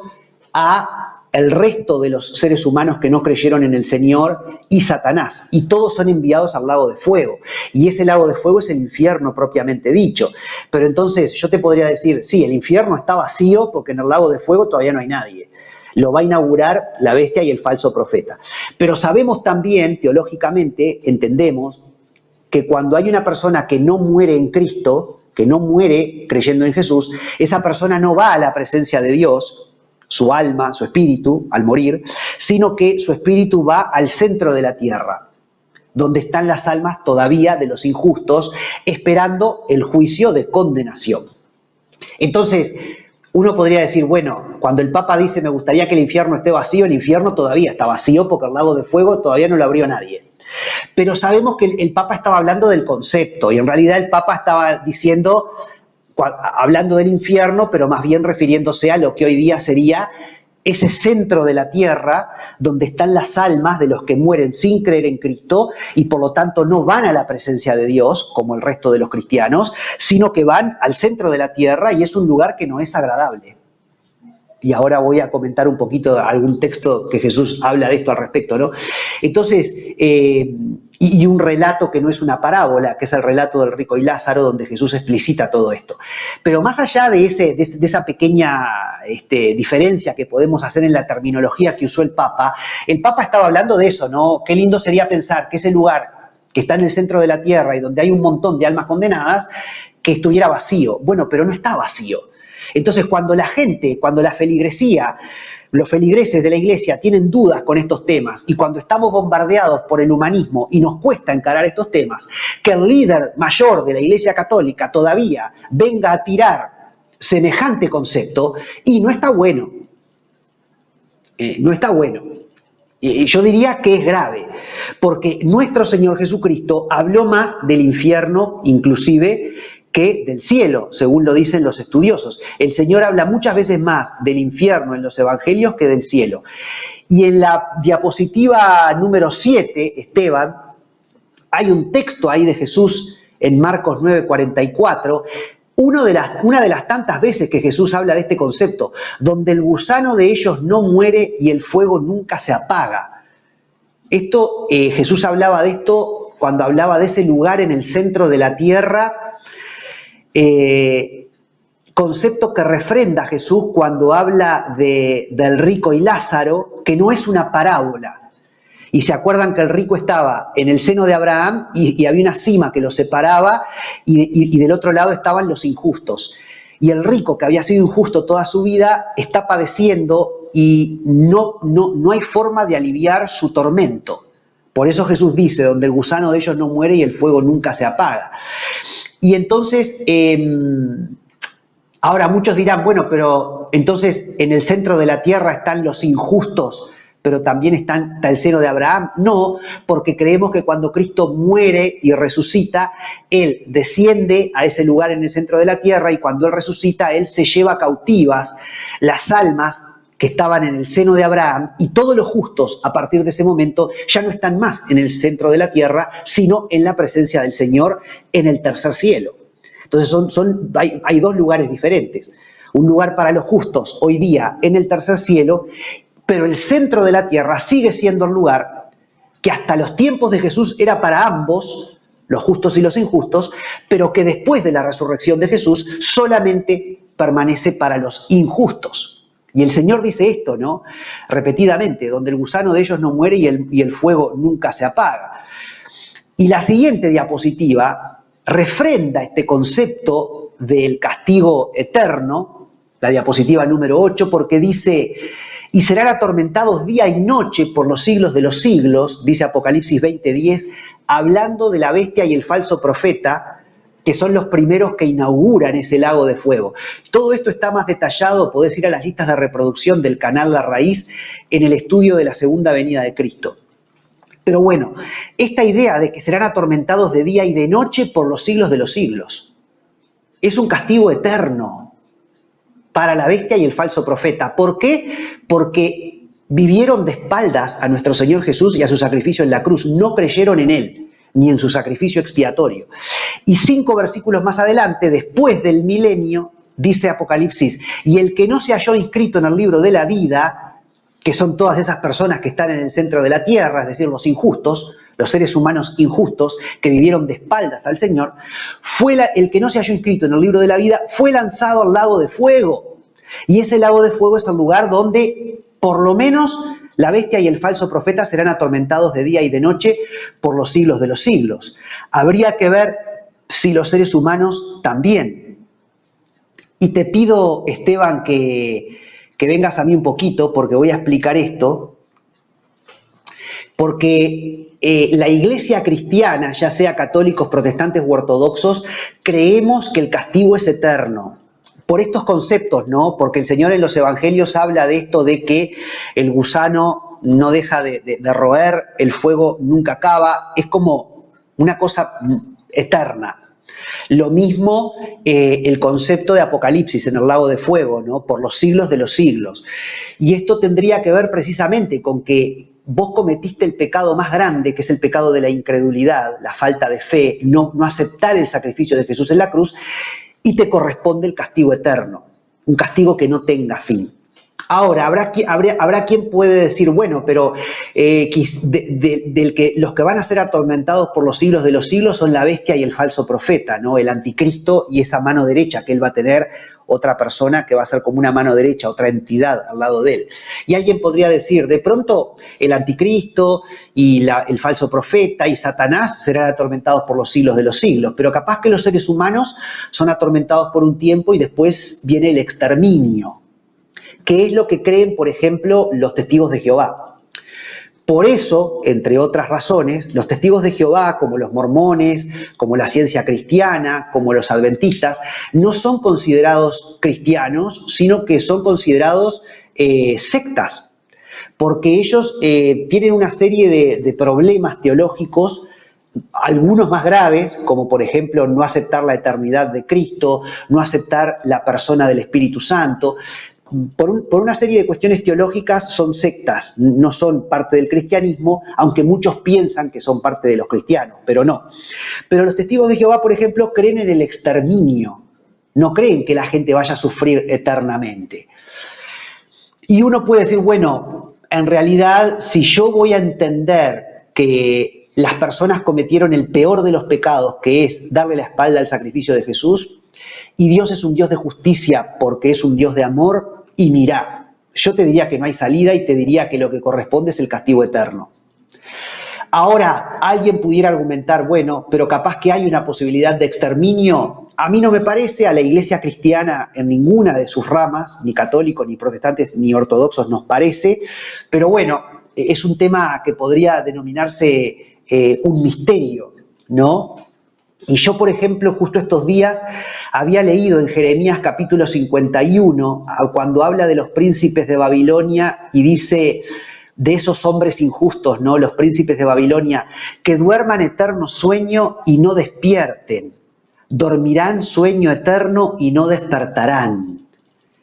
a el resto de los seres humanos que no creyeron en el Señor y Satanás, y todos son enviados al lago de fuego, y ese lago de fuego es el infierno propiamente dicho. Pero entonces yo te podría decir, sí, el infierno está vacío porque en el lago de fuego todavía no hay nadie. Lo va a inaugurar la bestia y el falso profeta. Pero sabemos también, teológicamente, entendemos que cuando hay una persona que no muere en Cristo, que no muere creyendo en Jesús, esa persona no va a la presencia de Dios, su alma, su espíritu, al morir, sino que su espíritu va al centro de la tierra, donde están las almas todavía de los injustos, esperando el juicio de condenación. Entonces, uno podría decir, bueno, cuando el Papa dice me gustaría que el infierno esté vacío, el infierno todavía está vacío porque el lago de fuego todavía no lo abrió nadie. Pero sabemos que el Papa estaba hablando del concepto y en realidad el Papa estaba diciendo, hablando del infierno, pero más bien refiriéndose a lo que hoy día sería ese centro de la tierra donde están las almas de los que mueren sin creer en Cristo y por lo tanto no van a la presencia de Dios como el resto de los cristianos, sino que van al centro de la tierra y es un lugar que no es agradable. Y ahora voy a comentar un poquito algún texto que Jesús habla de esto al respecto, ¿no? Entonces, y un relato que no es una parábola, que es el relato del rico y Lázaro, donde Jesús explicita todo esto. Pero más allá de esa pequeña diferencia que podemos hacer en la terminología que usó el Papa estaba hablando de eso, ¿no? Qué lindo sería pensar que ese lugar que está en el centro de la tierra y donde hay un montón de almas condenadas, que estuviera vacío. Bueno, pero no está vacío. Entonces, cuando la gente, cuando la feligresía, los feligreses de la Iglesia tienen dudas con estos temas y cuando estamos bombardeados por el humanismo y nos cuesta encarar estos temas, que el líder mayor de la Iglesia Católica todavía venga a tirar semejante concepto, y no está bueno. No está bueno. Y yo diría que es grave, porque nuestro Señor Jesucristo habló más del infierno, inclusive, que del cielo, según lo dicen los estudiosos. El Señor habla muchas veces más del infierno en los evangelios que del cielo. Y en la diapositiva número 7, Esteban, hay un texto ahí de Jesús en Marcos 9:44, una de las tantas veces que Jesús habla de este concepto, donde el gusano de ellos no muere y el fuego nunca se apaga. Jesús hablaba de esto cuando hablaba de ese lugar en el centro de la tierra, concepto que refrenda Jesús cuando habla del rico y Lázaro, que no es una parábola. Y se acuerdan que el rico estaba en el seno de Abraham y había una cima que lo separaba y del otro lado estaban los injustos. Y el rico, que había sido injusto toda su vida, está padeciendo y no hay forma de aliviar su tormento. Por eso Jesús dice, donde el gusano de ellos no muere y el fuego nunca se apaga. Y entonces, ahora muchos dirán, bueno, pero entonces en el centro de la tierra están los injustos, pero también está el seno de Abraham. No, porque creemos que cuando Cristo muere y resucita, Él desciende a ese lugar en el centro de la tierra y cuando Él resucita, Él se lleva cautivas las almas que estaban en el seno de Abraham y todos los justos a partir de ese momento ya no están más en el centro de la tierra, sino en la presencia del Señor en el tercer cielo. Entonces hay dos lugares diferentes. un lugar para los justos hoy día en el tercer cielo, pero el centro de la tierra sigue siendo el lugar que hasta los tiempos de Jesús era para ambos, los justos y los injustos, pero que después de la resurrección de Jesús solamente permanece para los injustos. Y el Señor dice esto, ¿no? Repetidamente, donde el gusano de ellos no muere y el fuego nunca se apaga. Y la siguiente diapositiva refrenda este concepto del castigo eterno, la diapositiva número 8, porque dice: y serán atormentados día y noche por los siglos de los siglos, dice Apocalipsis 20:10, hablando de la bestia y el falso profeta, que son los primeros que inauguran ese lago de fuego. Todo esto está más detallado, podés ir a las listas de reproducción del canal La Raíz en el estudio de la segunda venida de Cristo. Pero bueno, esta idea de que serán atormentados de día y de noche por los siglos de los siglos es un castigo eterno para la bestia y el falso profeta. ¿Por qué? Porque vivieron de espaldas a nuestro Señor Jesús y a su sacrificio en la cruz. No creyeron en Él, ni en su sacrificio expiatorio. Y 5 versículos más adelante, después del milenio, dice Apocalipsis: y el que no se halló inscrito en el libro de la vida, que son todas esas personas que están en el centro de la tierra, es decir, los injustos, los seres humanos injustos que vivieron de espaldas al Señor, el que no se halló inscrito en el libro de la vida fue lanzado al lago de fuego. Y ese lago de fuego es el lugar donde, por lo menos, la bestia y el falso profeta serán atormentados de día y de noche por los siglos de los siglos. Habría que ver si los seres humanos también. Y te pido, Esteban, que vengas a mí un poquito, porque voy a explicar esto, porque la iglesia cristiana, ya sea católicos, protestantes u ortodoxos, creemos que el castigo es eterno. Por estos conceptos, ¿no? Porque el Señor en los evangelios habla de esto de que el gusano no deja de roer, el fuego nunca acaba, es como una cosa eterna. Lo mismo el concepto de Apocalipsis en el lago de fuego, ¿no? Por los siglos de los siglos. Y esto tendría que ver precisamente con que vos cometiste el pecado más grande, que es el pecado de la incredulidad, la falta de fe, no aceptar el sacrificio de Jesús en la cruz, y te corresponde el castigo eterno, un castigo que no tenga fin. Ahora, habrá quien puede decir, bueno, pero los que van a ser atormentados por los siglos de los siglos son la bestia y el falso profeta, ¿no? El anticristo y esa mano derecha que él va a tener, otra persona que va a ser como una mano derecha, otra entidad al lado de él. Y alguien podría decir, de pronto el anticristo y el falso profeta y Satanás serán atormentados por los siglos de los siglos, pero capaz que los seres humanos son atormentados por un tiempo y después viene el exterminio, que es lo que creen, por ejemplo, los testigos de Jehová. Por eso, entre otras razones, los testigos de Jehová, como los mormones, como la ciencia cristiana, como los adventistas, no son considerados cristianos, sino que son considerados sectas, porque ellos tienen una serie de problemas teológicos, algunos más graves, como por ejemplo no aceptar la eternidad de Cristo, no aceptar la persona del Espíritu Santo. Por una serie de cuestiones teológicas son sectas, no son parte del cristianismo, aunque muchos piensan que son parte de los cristianos, pero no. Pero los testigos de Jehová, por ejemplo, creen en el exterminio, no creen que la gente vaya a sufrir eternamente. Y uno puede decir, bueno, en realidad, si yo voy a entender que las personas cometieron el peor de los pecados, que es darle la espalda al sacrificio de Jesús, y Dios es un Dios de justicia porque es un Dios de amor, y mirá, yo te diría que no hay salida y te diría que lo que corresponde es el castigo eterno. Ahora, alguien pudiera argumentar, bueno, pero capaz que hay una posibilidad de exterminio. A mí no me parece, a la iglesia cristiana en ninguna de sus ramas, ni católicos, ni protestantes, ni ortodoxos nos parece, pero bueno, es un tema que podría denominarse un misterio, ¿no? Y yo, por ejemplo, justo estos días había leído en Jeremías capítulo 51, cuando habla de los príncipes de Babilonia y dice de esos hombres injustos, ¿no? Los príncipes de Babilonia, que duerman eterno sueño y no despierten, dormirán sueño eterno y no despertarán.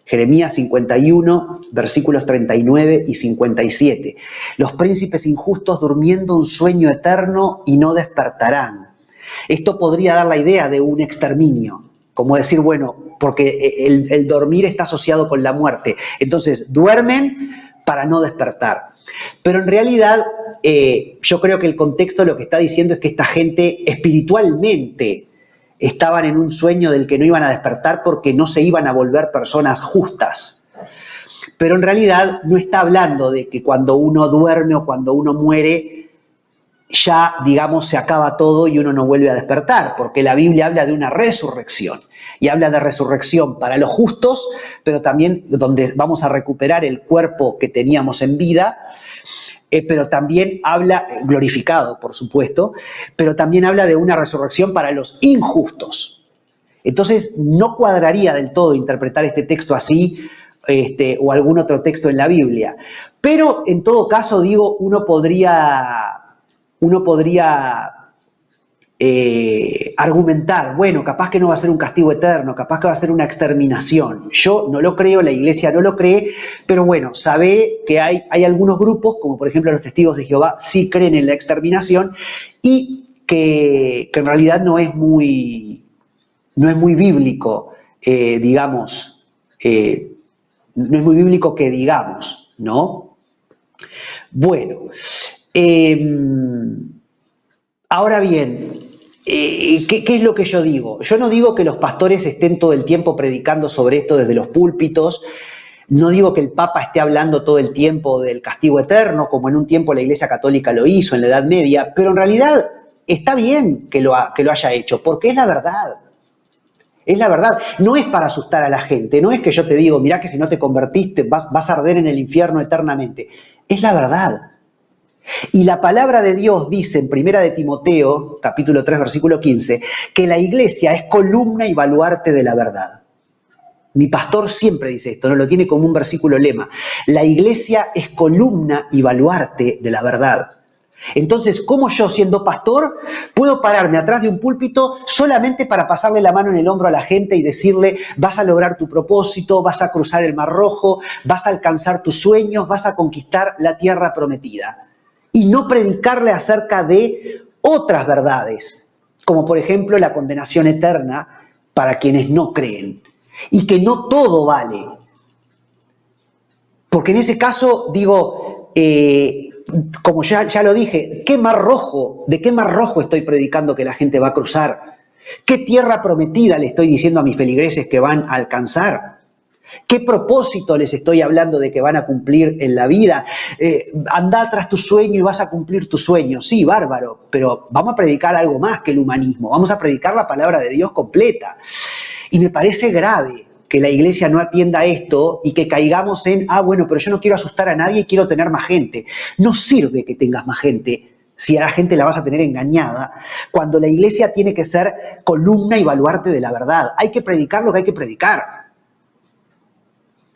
Jeremías 51, versículos 39 y 57. Los príncipes injustos durmiendo un sueño eterno y no despertarán. Esto podría dar la idea de un exterminio. como decir, bueno, porque el dormir está asociado con la muerte. Entonces, duermen para no despertar. Pero en realidad, yo creo que el contexto lo que está diciendo es que esta gente espiritualmente estaban en un sueño del que no iban a despertar porque no se iban a volver personas justas. Pero en realidad no está hablando de que cuando uno duerme o cuando uno muere, ya, digamos, se acaba todo y uno no vuelve a despertar, porque la Biblia habla de una resurrección, y habla de resurrección para los justos, pero también donde vamos a recuperar el cuerpo que teníamos en vida, pero también habla, glorificado por supuesto, pero también habla de una resurrección para los injustos. Entonces, no cuadraría del todo interpretar este texto así, o algún otro texto en la Biblia. Pero, en todo caso, digo, uno podría argumentar, bueno, capaz que no va a ser un castigo eterno, capaz que va a ser una exterminación. Yo no lo creo, la Iglesia no lo cree, pero bueno, sabe que hay algunos grupos, como por ejemplo los Testigos de Jehová, sí creen en la exterminación y que en realidad no es muy bíblico, digamos, no es muy bíblico que digamos, ¿no? Bueno, ahora bien, ¿qué es lo que yo digo? Yo no digo que los pastores estén todo el tiempo predicando sobre esto desde los púlpitos, no digo que el Papa esté hablando todo el tiempo del castigo eterno, como en un tiempo la Iglesia Católica lo hizo en la Edad Media, pero en realidad está bien que lo haya hecho, porque es la verdad. Es la verdad, no es para asustar a la gente, no es que yo te digo, mirá que si no te convertiste vas a arder en el infierno eternamente. Es la verdad. Y la palabra de Dios dice en 1 de Timoteo, capítulo 3, versículo 15, que la iglesia es columna y baluarte de la verdad. Mi pastor siempre dice esto, no lo tiene como un versículo lema. La iglesia es columna y baluarte de la verdad. Entonces, ¿cómo yo, siendo pastor, puedo pararme atrás de un púlpito solamente para pasarle la mano en el hombro a la gente y decirle, vas a lograr tu propósito, vas a cruzar el Mar Rojo, vas a alcanzar tus sueños, vas a conquistar la tierra prometida? Y no predicarle acerca de otras verdades, como por ejemplo la condenación eterna para quienes no creen, y que no todo vale. Porque en ese caso, digo, como ya lo dije, ¿de qué mar rojo estoy predicando que la gente va a cruzar? ¿Qué tierra prometida le estoy diciendo a mis feligreses que van a alcanzar? ¿Qué propósito les estoy hablando de que van a cumplir en la vida? Anda tras tu sueño y vas a cumplir tu sueño. Sí, bárbaro, pero vamos a predicar algo más que el humanismo. Vamos a predicar la palabra de Dios completa. Y me parece grave que la iglesia no atienda esto y que caigamos en, bueno, pero yo no quiero asustar a nadie y quiero tener más gente. No sirve que tengas más gente si a la gente la vas a tener engañada, cuando la iglesia tiene que ser columna y baluarte de la verdad. Hay que predicar lo que hay que predicar.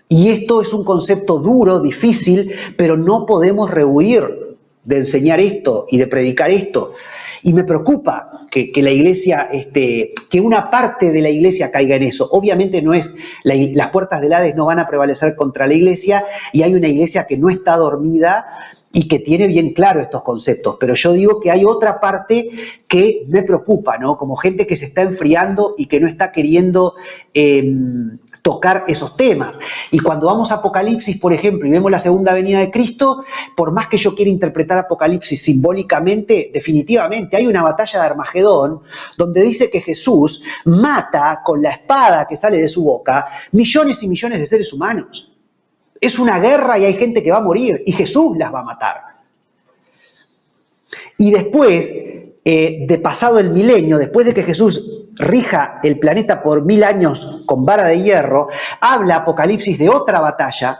Y esto es un concepto duro, difícil, pero no podemos rehuir de enseñar esto y de predicar esto. Y me preocupa que la iglesia, que una parte de la iglesia caiga en eso. Obviamente no es, las puertas del Hades no van a prevalecer contra la iglesia, y hay una iglesia que no está dormida y que tiene bien claro estos conceptos. Pero yo digo que hay otra parte que me preocupa, ¿no? Como gente que se está enfriando y que no está queriendo tocar esos temas. Y cuando vamos a Apocalipsis, por ejemplo, y vemos la segunda venida de Cristo, por más que yo quiera interpretar Apocalipsis simbólicamente, definitivamente hay una batalla de Armagedón donde dice que Jesús mata con la espada que sale de su boca millones y millones de seres humanos. Es una guerra y hay gente que va a morir y Jesús las va a matar. Y después, de pasado el milenio, después de que Jesús rija el planeta por 1000 años con vara de hierro, habla Apocalipsis de otra batalla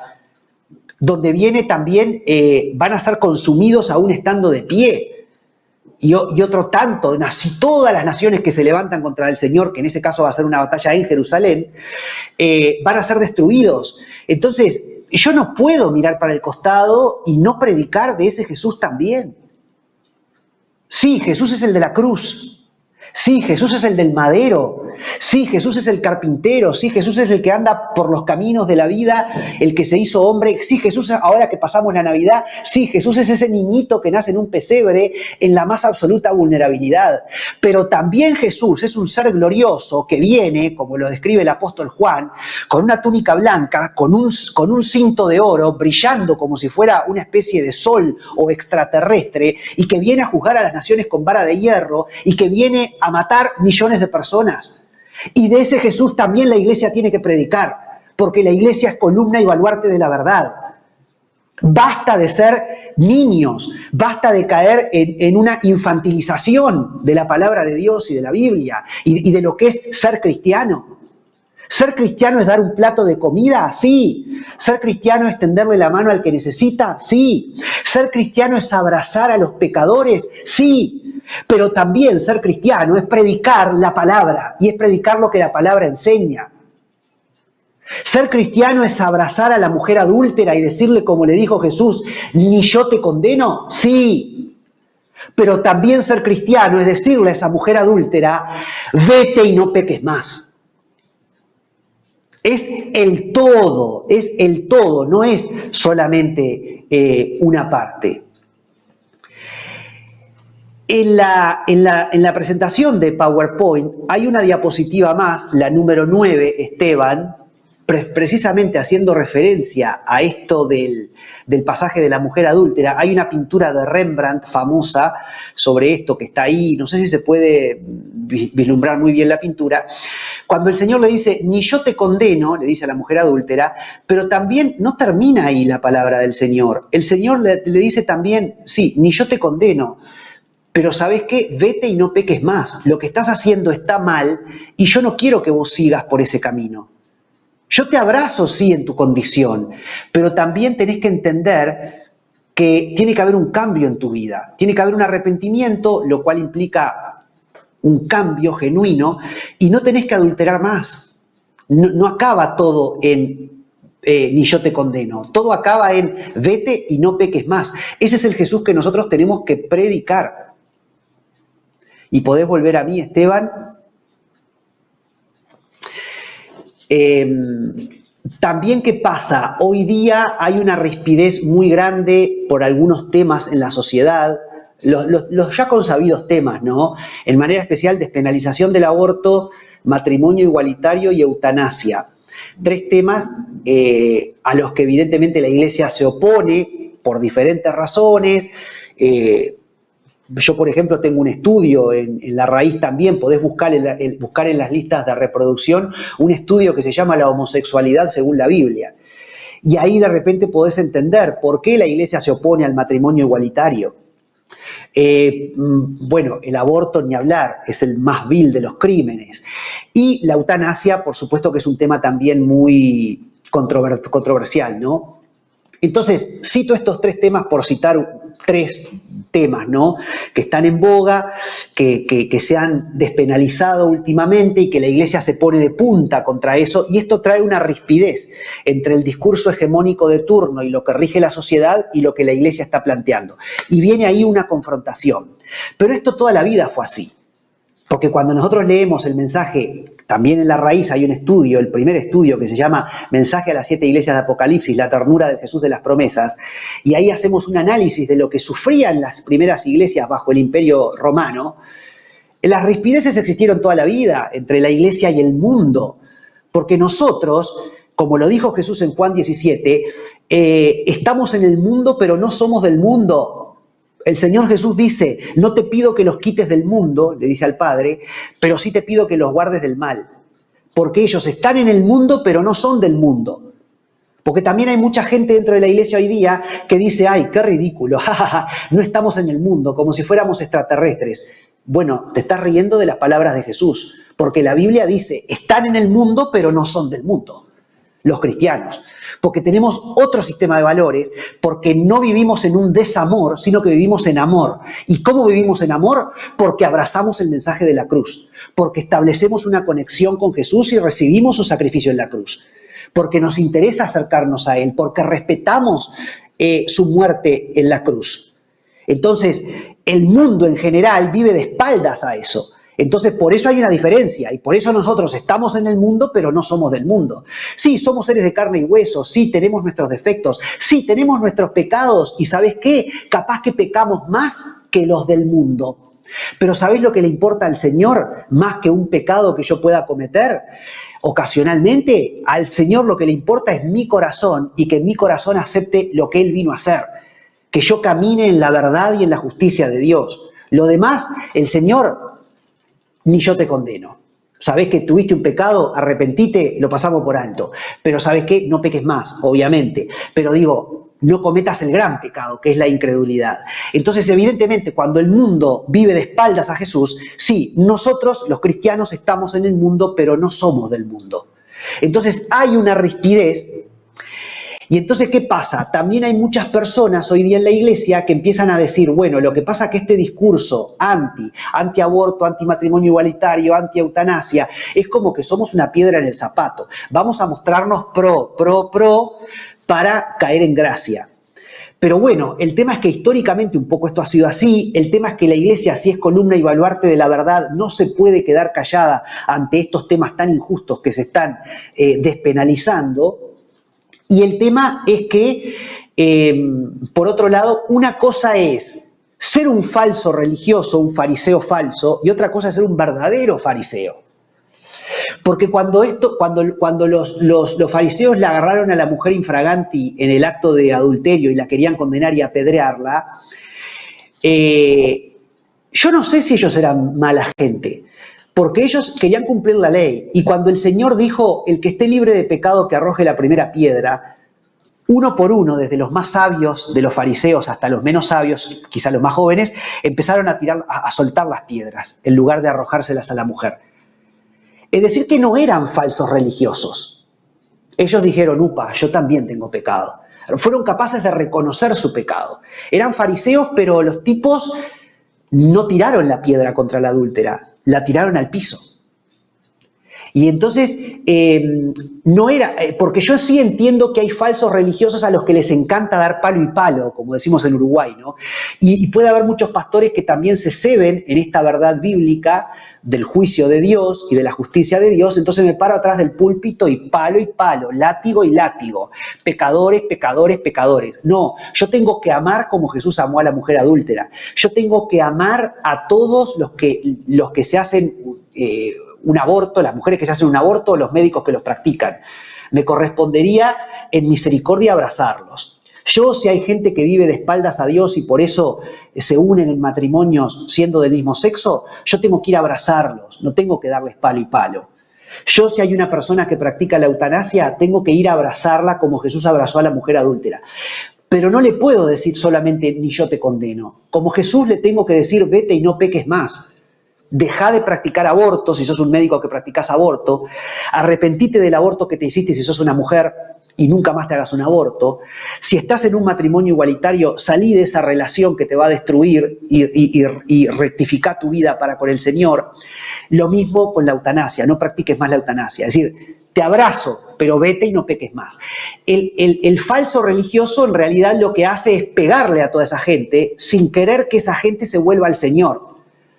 donde viene también, van a ser consumidos aún estando de pie. Y otro tanto, todas las naciones que se levantan contra el Señor, que en ese caso va a ser una batalla en Jerusalén, van a ser destruidos. Entonces, yo no puedo mirar para el costado y no predicar de ese Jesús también. Sí, Jesús es el de la cruz. Sí, Jesús es el del madero. Sí, Jesús es el carpintero, sí, Jesús es el que anda por los caminos de la vida, el que se hizo hombre, sí, Jesús ahora que pasamos la Navidad, sí, Jesús es ese niñito que nace en un pesebre en la más absoluta vulnerabilidad, pero también Jesús es un ser glorioso que viene, como lo describe el apóstol Juan, con una túnica blanca, con un cinto de oro, brillando como si fuera una especie de sol o extraterrestre, y que viene a juzgar a las naciones con vara de hierro, y que viene a matar millones de personas. Y de ese Jesús también la iglesia tiene que predicar, porque la iglesia es columna y baluarte de la verdad. Basta de ser niños, basta de caer en una infantilización de la palabra de Dios y de la Biblia y de lo que es ser cristiano. ¿Ser cristiano es dar un plato de comida? Sí. ¿Ser cristiano es tenderle la mano al que necesita? Sí. ¿Ser cristiano es abrazar a los pecadores? Sí. Pero también ser cristiano es predicar la palabra y es predicar lo que la palabra enseña. Ser cristiano es abrazar a la mujer adúltera y decirle, como le dijo Jesús, ni yo te condeno. Sí. Pero también ser cristiano es decirle a esa mujer adúltera, vete y no peques más. Es el todo, no es solamente una parte. En la presentación de PowerPoint hay una diapositiva más, la número 9, Esteban, precisamente haciendo referencia a esto del pasaje de la mujer adúltera. Hay una pintura de Rembrandt famosa sobre esto que está ahí, no sé si se puede vislumbrar muy bien la pintura, cuando el Señor le dice, ni yo te condeno, le dice a la mujer adúltera, pero también no termina ahí la palabra del Señor. El Señor le dice también, sí, ni yo te condeno, pero ¿sabes qué? Vete y no peques más. Lo que estás haciendo está mal y yo no quiero que vos sigas por ese camino. Yo te abrazo, sí, en tu condición, pero también tenés que entender que tiene que haber un cambio en tu vida. Tiene que haber un arrepentimiento, lo cual implica un cambio genuino, y no tenés que adulterar más. No acaba todo en ni yo te condeno. Todo acaba en vete y no peques más. Ese es el Jesús que nosotros tenemos que predicar. Y podés volver a mí, Esteban. También, ¿qué pasa? Hoy día hay una rispidez muy grande por algunos temas en la sociedad, los ya consabidos temas, ¿no? En manera especial, despenalización del aborto, matrimonio igualitario y eutanasia. Tres temas a los que evidentemente la Iglesia se opone por diferentes razones. Yo, por ejemplo, tengo un estudio en La Raíz también, podés buscar en las listas de reproducción un estudio que se llama La homosexualidad según la Biblia. Y ahí de repente podés entender por qué la Iglesia se opone al matrimonio igualitario. Bueno, el aborto ni hablar, es el más vil de los crímenes. Y la eutanasia, por supuesto que es un tema también muy controversial, ¿no? Entonces, cito estos tres temas por citar tres temas, ¿no? Que están en boga, que se han despenalizado últimamente y que la Iglesia se pone de punta contra eso, y esto trae una rispidez entre el discurso hegemónico de turno y lo que rige la sociedad y lo que la Iglesia está planteando. Y viene ahí una confrontación. Pero esto toda la vida fue así. Porque cuando nosotros leemos el mensaje, también en La Raíz hay un estudio, el primer estudio que se llama Mensaje a las 7 iglesias de Apocalipsis, la ternura de Jesús de las promesas, y ahí hacemos un análisis de lo que sufrían las primeras iglesias bajo el Imperio Romano. Las rispideces existieron toda la vida entre la iglesia y el mundo, porque nosotros, como lo dijo Jesús en Juan 17, estamos en el mundo pero no somos del mundo. El Señor Jesús dice, no te pido que los quites del mundo, le dice al Padre, pero sí te pido que los guardes del mal. Porque ellos están en el mundo, pero no son del mundo. Porque también hay mucha gente dentro de la iglesia hoy día que dice, ay, qué ridículo, no estamos en el mundo, como si fuéramos extraterrestres. Bueno, te estás riendo de las palabras de Jesús, porque la Biblia dice, están en el mundo, pero no son del mundo. Los cristianos, porque tenemos otro sistema de valores, porque no vivimos en un desamor, sino que vivimos en amor. ¿Y cómo vivimos en amor? Porque abrazamos el mensaje de la cruz, porque establecemos una conexión con Jesús y recibimos su sacrificio en la cruz, porque nos interesa acercarnos a Él, porque respetamos su muerte en la cruz. Entonces, el mundo en general vive de espaldas a eso. Entonces, por eso hay una diferencia y por eso nosotros estamos en el mundo, pero no somos del mundo. Sí, somos seres de carne y hueso, sí, tenemos nuestros defectos, sí, tenemos nuestros pecados y ¿sabes qué? Capaz que pecamos más que los del mundo. Pero ¿sabés lo que le importa al Señor más que un pecado que yo pueda cometer? Ocasionalmente, al Señor lo que le importa es mi corazón y que mi corazón acepte lo que Él vino a hacer. Que yo camine en la verdad y en la justicia de Dios. Lo demás, el Señor, ni yo te condeno. Sabés que tuviste un pecado, arrepentite, lo pasamos por alto. Pero ¿sabés qué? No peques más, obviamente. Pero digo, no cometas el gran pecado, que es la incredulidad. Entonces, evidentemente, cuando el mundo vive de espaldas a Jesús, sí, nosotros, los cristianos, estamos en el mundo, pero no somos del mundo. Entonces, hay una rispidez. Y entonces, ¿qué pasa? También hay muchas personas hoy día en la iglesia que empiezan a decir, bueno, lo que pasa es que este discurso anti-aborto, anti-matrimonio igualitario, anti-eutanasia, es como que somos una piedra en el zapato. Vamos a mostrarnos pro para caer en gracia. Pero bueno, el tema es que históricamente un poco esto ha sido así, el tema es que la iglesia, si es columna y baluarte de la verdad, no se puede quedar callada ante estos temas tan injustos que se están despenalizando. Y el tema es que, por otro lado, una cosa es ser un falso religioso, un fariseo falso, y otra cosa es ser un verdadero fariseo. Porque cuando los fariseos la agarraron a la mujer infraganti en el acto de adulterio y la querían condenar y apedrearla, yo no sé si ellos eran mala gente, porque ellos querían cumplir la ley. Y cuando el Señor dijo, el que esté libre de pecado que arroje la primera piedra, uno por uno, desde los más sabios de los fariseos hasta los menos sabios, quizá los más jóvenes, empezaron a soltar las piedras en lugar de arrojárselas a la mujer. Es decir, que no eran falsos religiosos. Ellos dijeron, upa, yo también tengo pecado. Fueron capaces de reconocer su pecado. Eran fariseos, pero los tipos no tiraron la piedra contra la adúltera, la tiraron al piso. Y entonces, no era, porque yo sí entiendo que hay falsos religiosos a los que les encanta dar palo y palo, como decimos en Uruguay, ¿no? Y puede haber muchos pastores que también se ceben en esta verdad bíblica del juicio de Dios y de la justicia de Dios, entonces me paro atrás del púlpito y palo, látigo y látigo, pecadores, pecadores, pecadores. No, yo tengo que amar como Jesús amó a la mujer adúltera. Yo tengo que amar a todos los que se hacen un aborto, las mujeres que se hacen un aborto, los médicos que los practican. Me correspondería en misericordia abrazarlos. Yo, si hay gente que vive de espaldas a Dios y por eso se unen en matrimonios siendo del mismo sexo, yo tengo que ir a abrazarlos, no tengo que darles palo y palo. Yo, si hay una persona que practica la eutanasia, tengo que ir a abrazarla como Jesús abrazó a la mujer adúltera. Pero no le puedo decir solamente ni yo te condeno. Como Jesús le tengo que decir vete y no peques más. Dejá de practicar aborto si sos un médico que practicás aborto, arrepentite del aborto que te hiciste si sos una mujer y nunca más te hagas un aborto. Si estás en un matrimonio igualitario, salí de esa relación que te va a destruir y rectificá tu vida para con el Señor. Lo mismo con la eutanasia, no practiques más la eutanasia. Es decir, te abrazo, pero vete y no peques más. El falso religioso en realidad lo que hace es pegarle a toda esa gente sin querer que esa gente se vuelva al Señor,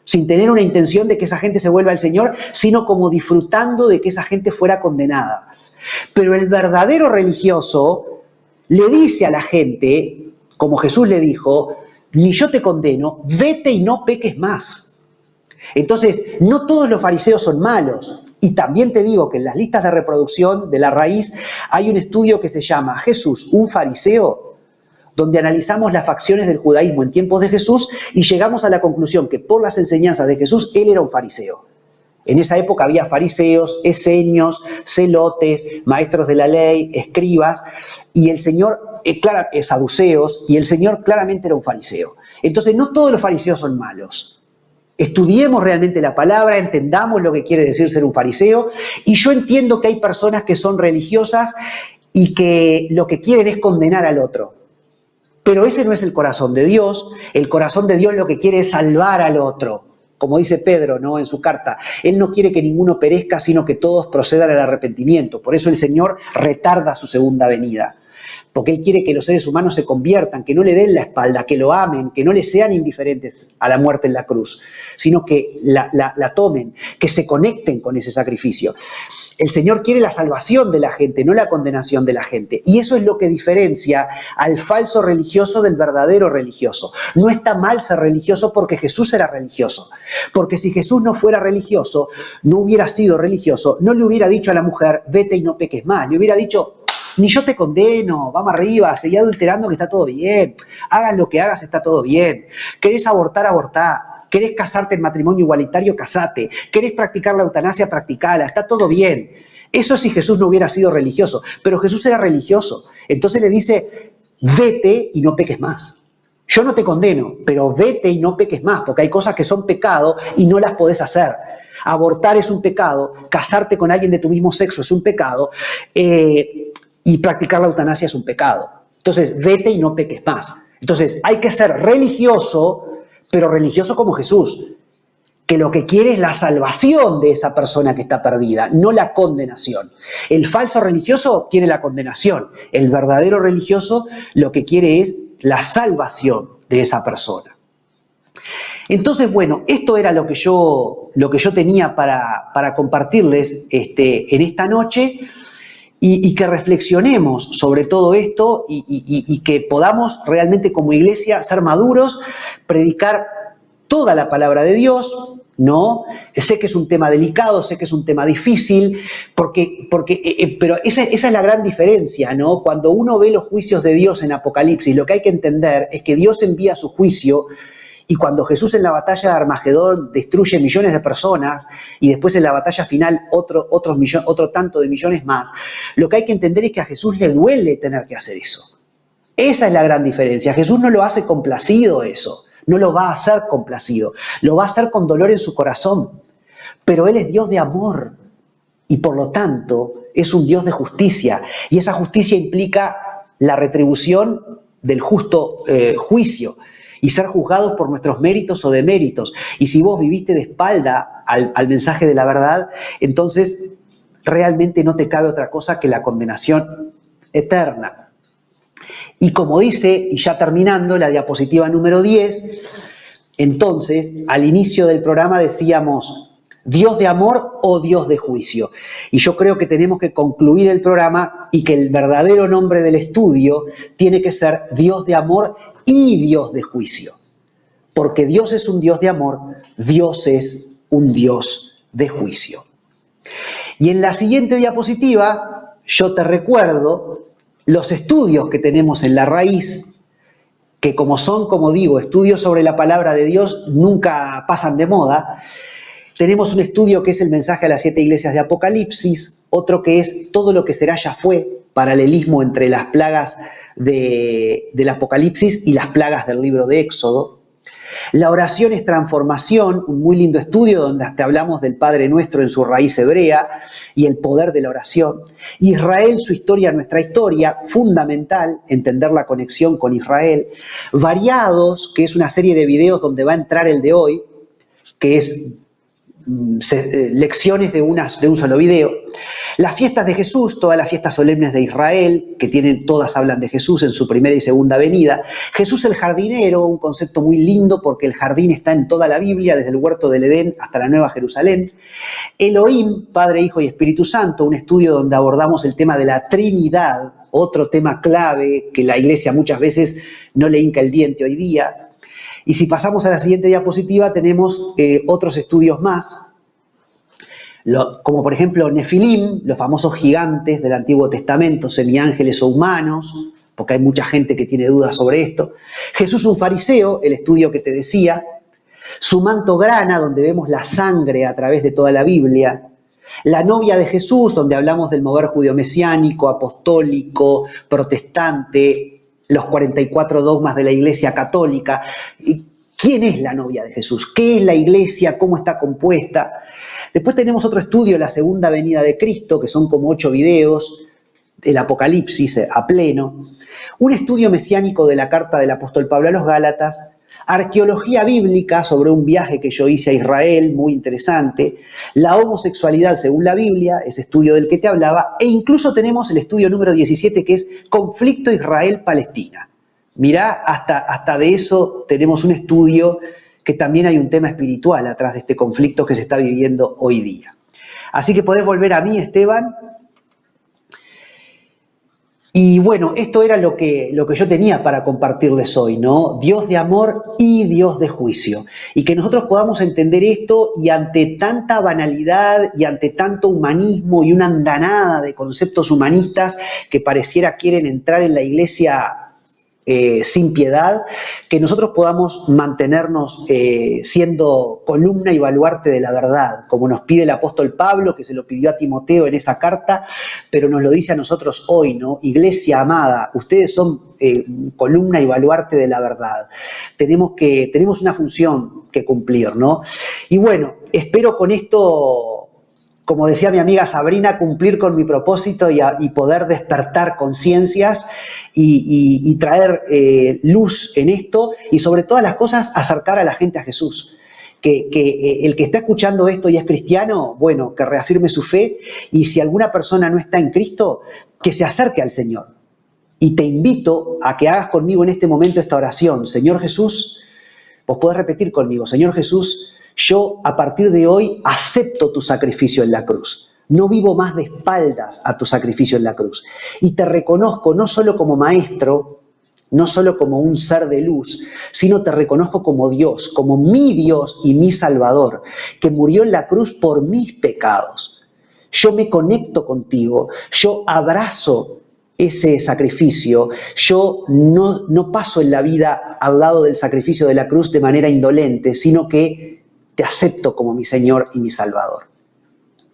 sin tener una intención de que esa gente se vuelva al Señor, sino como disfrutando de que esa gente fuera condenada. Pero el verdadero religioso le dice a la gente, como Jesús le dijo, ni yo te condeno, vete y no peques más. Entonces, no todos los fariseos son malos. Y también te digo que en las listas de reproducción de La Raíz hay un estudio que se llama Jesús, un fariseo, donde analizamos las facciones del judaísmo en tiempos de Jesús y llegamos a la conclusión que por las enseñanzas de Jesús, él era un fariseo. En esa época había fariseos, esenios, celotes, maestros de la ley, escribas, y el Señor, saduceos, y el Señor claramente era un fariseo. Entonces, no todos los fariseos son malos. Estudiemos realmente la palabra, entendamos lo que quiere decir ser un fariseo, y yo entiendo que hay personas que son religiosas y que lo que quieren es condenar al otro. Pero ese no es el corazón de Dios. El corazón de Dios lo que quiere es salvar al otro. Como dice Pedro, ¿no?, en su carta, Él no quiere que ninguno perezca, sino que todos procedan al arrepentimiento. Por eso el Señor retarda su segunda venida. porque Él quiere que los seres humanos se conviertan, que no le den la espalda, que lo amen, que no le sean indiferentes a la muerte en la cruz, sino que la tomen, que se conecten con ese sacrificio. El Señor quiere la salvación de la gente, no la condenación de la gente. Y eso es lo que diferencia al falso religioso del verdadero religioso. No está mal ser religioso porque Jesús era religioso. Porque si Jesús no fuera religioso, no hubiera sido religioso, no le hubiera dicho a la mujer, vete y no peques más. Le hubiera dicho, ni yo te condeno, vamos arriba, seguí adulterando que está todo bien. Hagas lo que hagas, está todo bien. ¿Querés abortar, abortá? ¿Querés casarte en matrimonio igualitario? Casate. ¿Querés practicar la eutanasia? Practicala. Está todo bien. Eso si Jesús no hubiera sido religioso. Pero Jesús era religioso. Entonces le dice, vete y no peques más. Yo no te condeno, pero vete y no peques más, porque hay cosas que son pecado y no las podés hacer. Abortar es un pecado, casarte con alguien de tu mismo sexo es un pecado, y practicar la eutanasia es un pecado. Entonces, vete y no peques más. Entonces, hay que ser religioso, pero religioso como Jesús, que lo que quiere es la salvación de esa persona que está perdida, no la condenación. El falso religioso quiere la condenación, el verdadero religioso lo que quiere es la salvación de esa persona. Entonces, bueno, esto era lo que yo tenía para compartirles en esta noche. Y que reflexionemos sobre todo esto y que podamos realmente como iglesia ser maduros, predicar toda la palabra de Dios, ¿no? Sé que es un tema delicado, sé que es un tema difícil, pero esa es la gran diferencia, ¿no? Cuando uno ve los juicios de Dios en Apocalipsis, lo que hay que entender es que Dios envía su juicio. Y cuando Jesús en la batalla de Armagedón destruye millones de personas y después en la batalla final otro tanto de millones más, lo que hay que entender es que a Jesús le duele tener que hacer eso. Esa es la gran diferencia. Jesús no lo hace complacido eso, no lo va a hacer complacido, lo va a hacer con dolor en su corazón. Pero Él es Dios de amor y por lo tanto es un Dios de justicia. Y esa justicia implica la retribución del justo juicio y ser juzgados por nuestros méritos o deméritos. Y si vos viviste de espalda al mensaje de la verdad, entonces realmente no te cabe otra cosa que la condenación eterna. Y como dice, y ya terminando, la diapositiva número 10, entonces, al inicio del programa decíamos, ¿Dios de amor o Dios de juicio? Y yo creo que tenemos que concluir el programa y que el verdadero nombre del estudio tiene que ser Dios de amor y Dios de juicio. Porque Dios es un Dios de amor, Dios es un Dios de juicio. Y en la siguiente diapositiva, yo te recuerdo los estudios que tenemos en la raíz, que como son, como digo, estudios sobre la palabra de Dios, nunca pasan de moda. Tenemos un estudio que es el mensaje a las 7 iglesias de Apocalipsis, otro que es todo lo que será ya fue, paralelismo entre las plagas del Apocalipsis y las plagas del libro de Éxodo. La oración es transformación, un muy lindo estudio donde hasta hablamos del Padre Nuestro en su raíz hebrea y el poder de la oración. Israel, su historia, nuestra historia, fundamental, entender la conexión con Israel. Variados, que es una serie de videos donde va a entrar el de hoy, que es lecciones de un solo video. Las fiestas de Jesús, todas las fiestas solemnes de Israel, que todas hablan de Jesús en su primera y segunda venida. Jesús el jardinero, un concepto muy lindo porque el jardín está en toda la Biblia, desde el huerto del Edén hasta la Nueva Jerusalén. Elohim, Padre, Hijo y Espíritu Santo, un estudio donde abordamos el tema de la Trinidad, otro tema clave que la Iglesia muchas veces no le hinca el diente hoy día. Y si pasamos a la siguiente diapositiva, tenemos otros estudios más, como por ejemplo Nefilim, los famosos gigantes del Antiguo Testamento, semiángeles o humanos, porque hay mucha gente que tiene dudas sobre esto. Jesús un fariseo, el estudio que te decía. Su manto grana, donde vemos la sangre a través de toda la Biblia. La novia de Jesús, donde hablamos del mover judío-mesiánico, apostólico, protestante, los 44 dogmas de la Iglesia Católica. ¿Quién es la novia de Jesús? ¿Qué es la Iglesia? ¿Cómo está compuesta? Después tenemos otro estudio, la segunda venida de Cristo, que son como 8 videos, el Apocalipsis a pleno. Un estudio mesiánico de la carta del apóstol Pablo a los Gálatas. arqueología bíblica sobre un viaje que yo hice a Israel, muy interesante, la homosexualidad según la Biblia, ese estudio del que te hablaba, e incluso tenemos el estudio número 17 que es conflicto Israel-Palestina. Mirá, hasta de eso tenemos un estudio que también hay un tema espiritual atrás de este conflicto que se está viviendo hoy día. Así que podés volver a mí, Esteban. Y bueno, esto era lo que yo tenía para compartirles hoy, ¿no? Dios de amor y Dios de juicio. Y que nosotros podamos entender esto y ante tanta banalidad y ante tanto humanismo y una andanada de conceptos humanistas que pareciera quieren entrar en la iglesia sin piedad, que nosotros podamos mantenernos siendo columna y baluarte de la verdad, como nos pide el apóstol Pablo, que se lo pidió a Timoteo en esa carta, pero nos lo dice a nosotros hoy, ¿no? Iglesia amada, ustedes son columna y baluarte de la verdad. Tenemos una función que cumplir, ¿no? Y bueno, espero con esto, como decía mi amiga Sabrina, cumplir con mi propósito y poder despertar conciencias y traer luz en esto y sobre todas las cosas acercar a la gente a Jesús. Que el que está escuchando esto y es cristiano, bueno, que reafirme su fe y si alguna persona no está en Cristo, que se acerque al Señor. Y te invito a que hagas conmigo en este momento esta oración. Señor Jesús, vos podés repetir conmigo, Señor Jesús, yo a partir de hoy acepto tu sacrificio en la cruz. No vivo más de espaldas a tu sacrificio en la cruz. Y te reconozco no solo como maestro, no solo como un ser de luz, sino te reconozco como Dios, como mi Dios y mi Salvador, que murió en la cruz por mis pecados. Yo me conecto contigo, yo abrazo ese sacrificio, yo no paso en la vida al lado del sacrificio de la cruz de manera indolente, sino que te acepto como mi Señor y mi Salvador.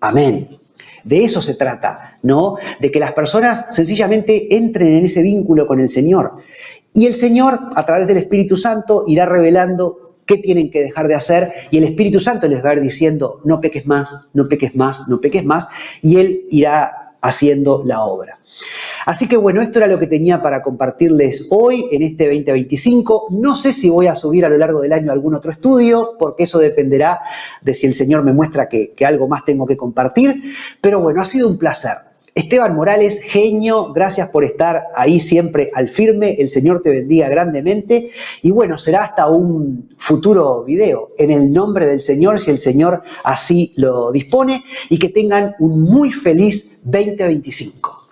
Amén. De eso se trata, ¿no? De que las personas sencillamente entren en ese vínculo con el Señor. Y el Señor, a través del Espíritu Santo, irá revelando qué tienen que dejar de hacer y el Espíritu Santo les va a ir diciendo, no peques más, no peques más, no peques más, y Él irá haciendo la obra. Así que bueno, esto era lo que tenía para compartirles hoy en este 2025. No sé si voy a subir a lo largo del año algún otro estudio, porque eso dependerá de si el Señor me muestra que algo más tengo que compartir. Pero bueno, ha sido un placer. Esteban Morales, genio, gracias por estar ahí siempre al firme. El Señor te bendiga grandemente. Y bueno, será hasta un futuro video. En el nombre del Señor, si el Señor así lo dispone. Y que tengan un muy feliz 2025.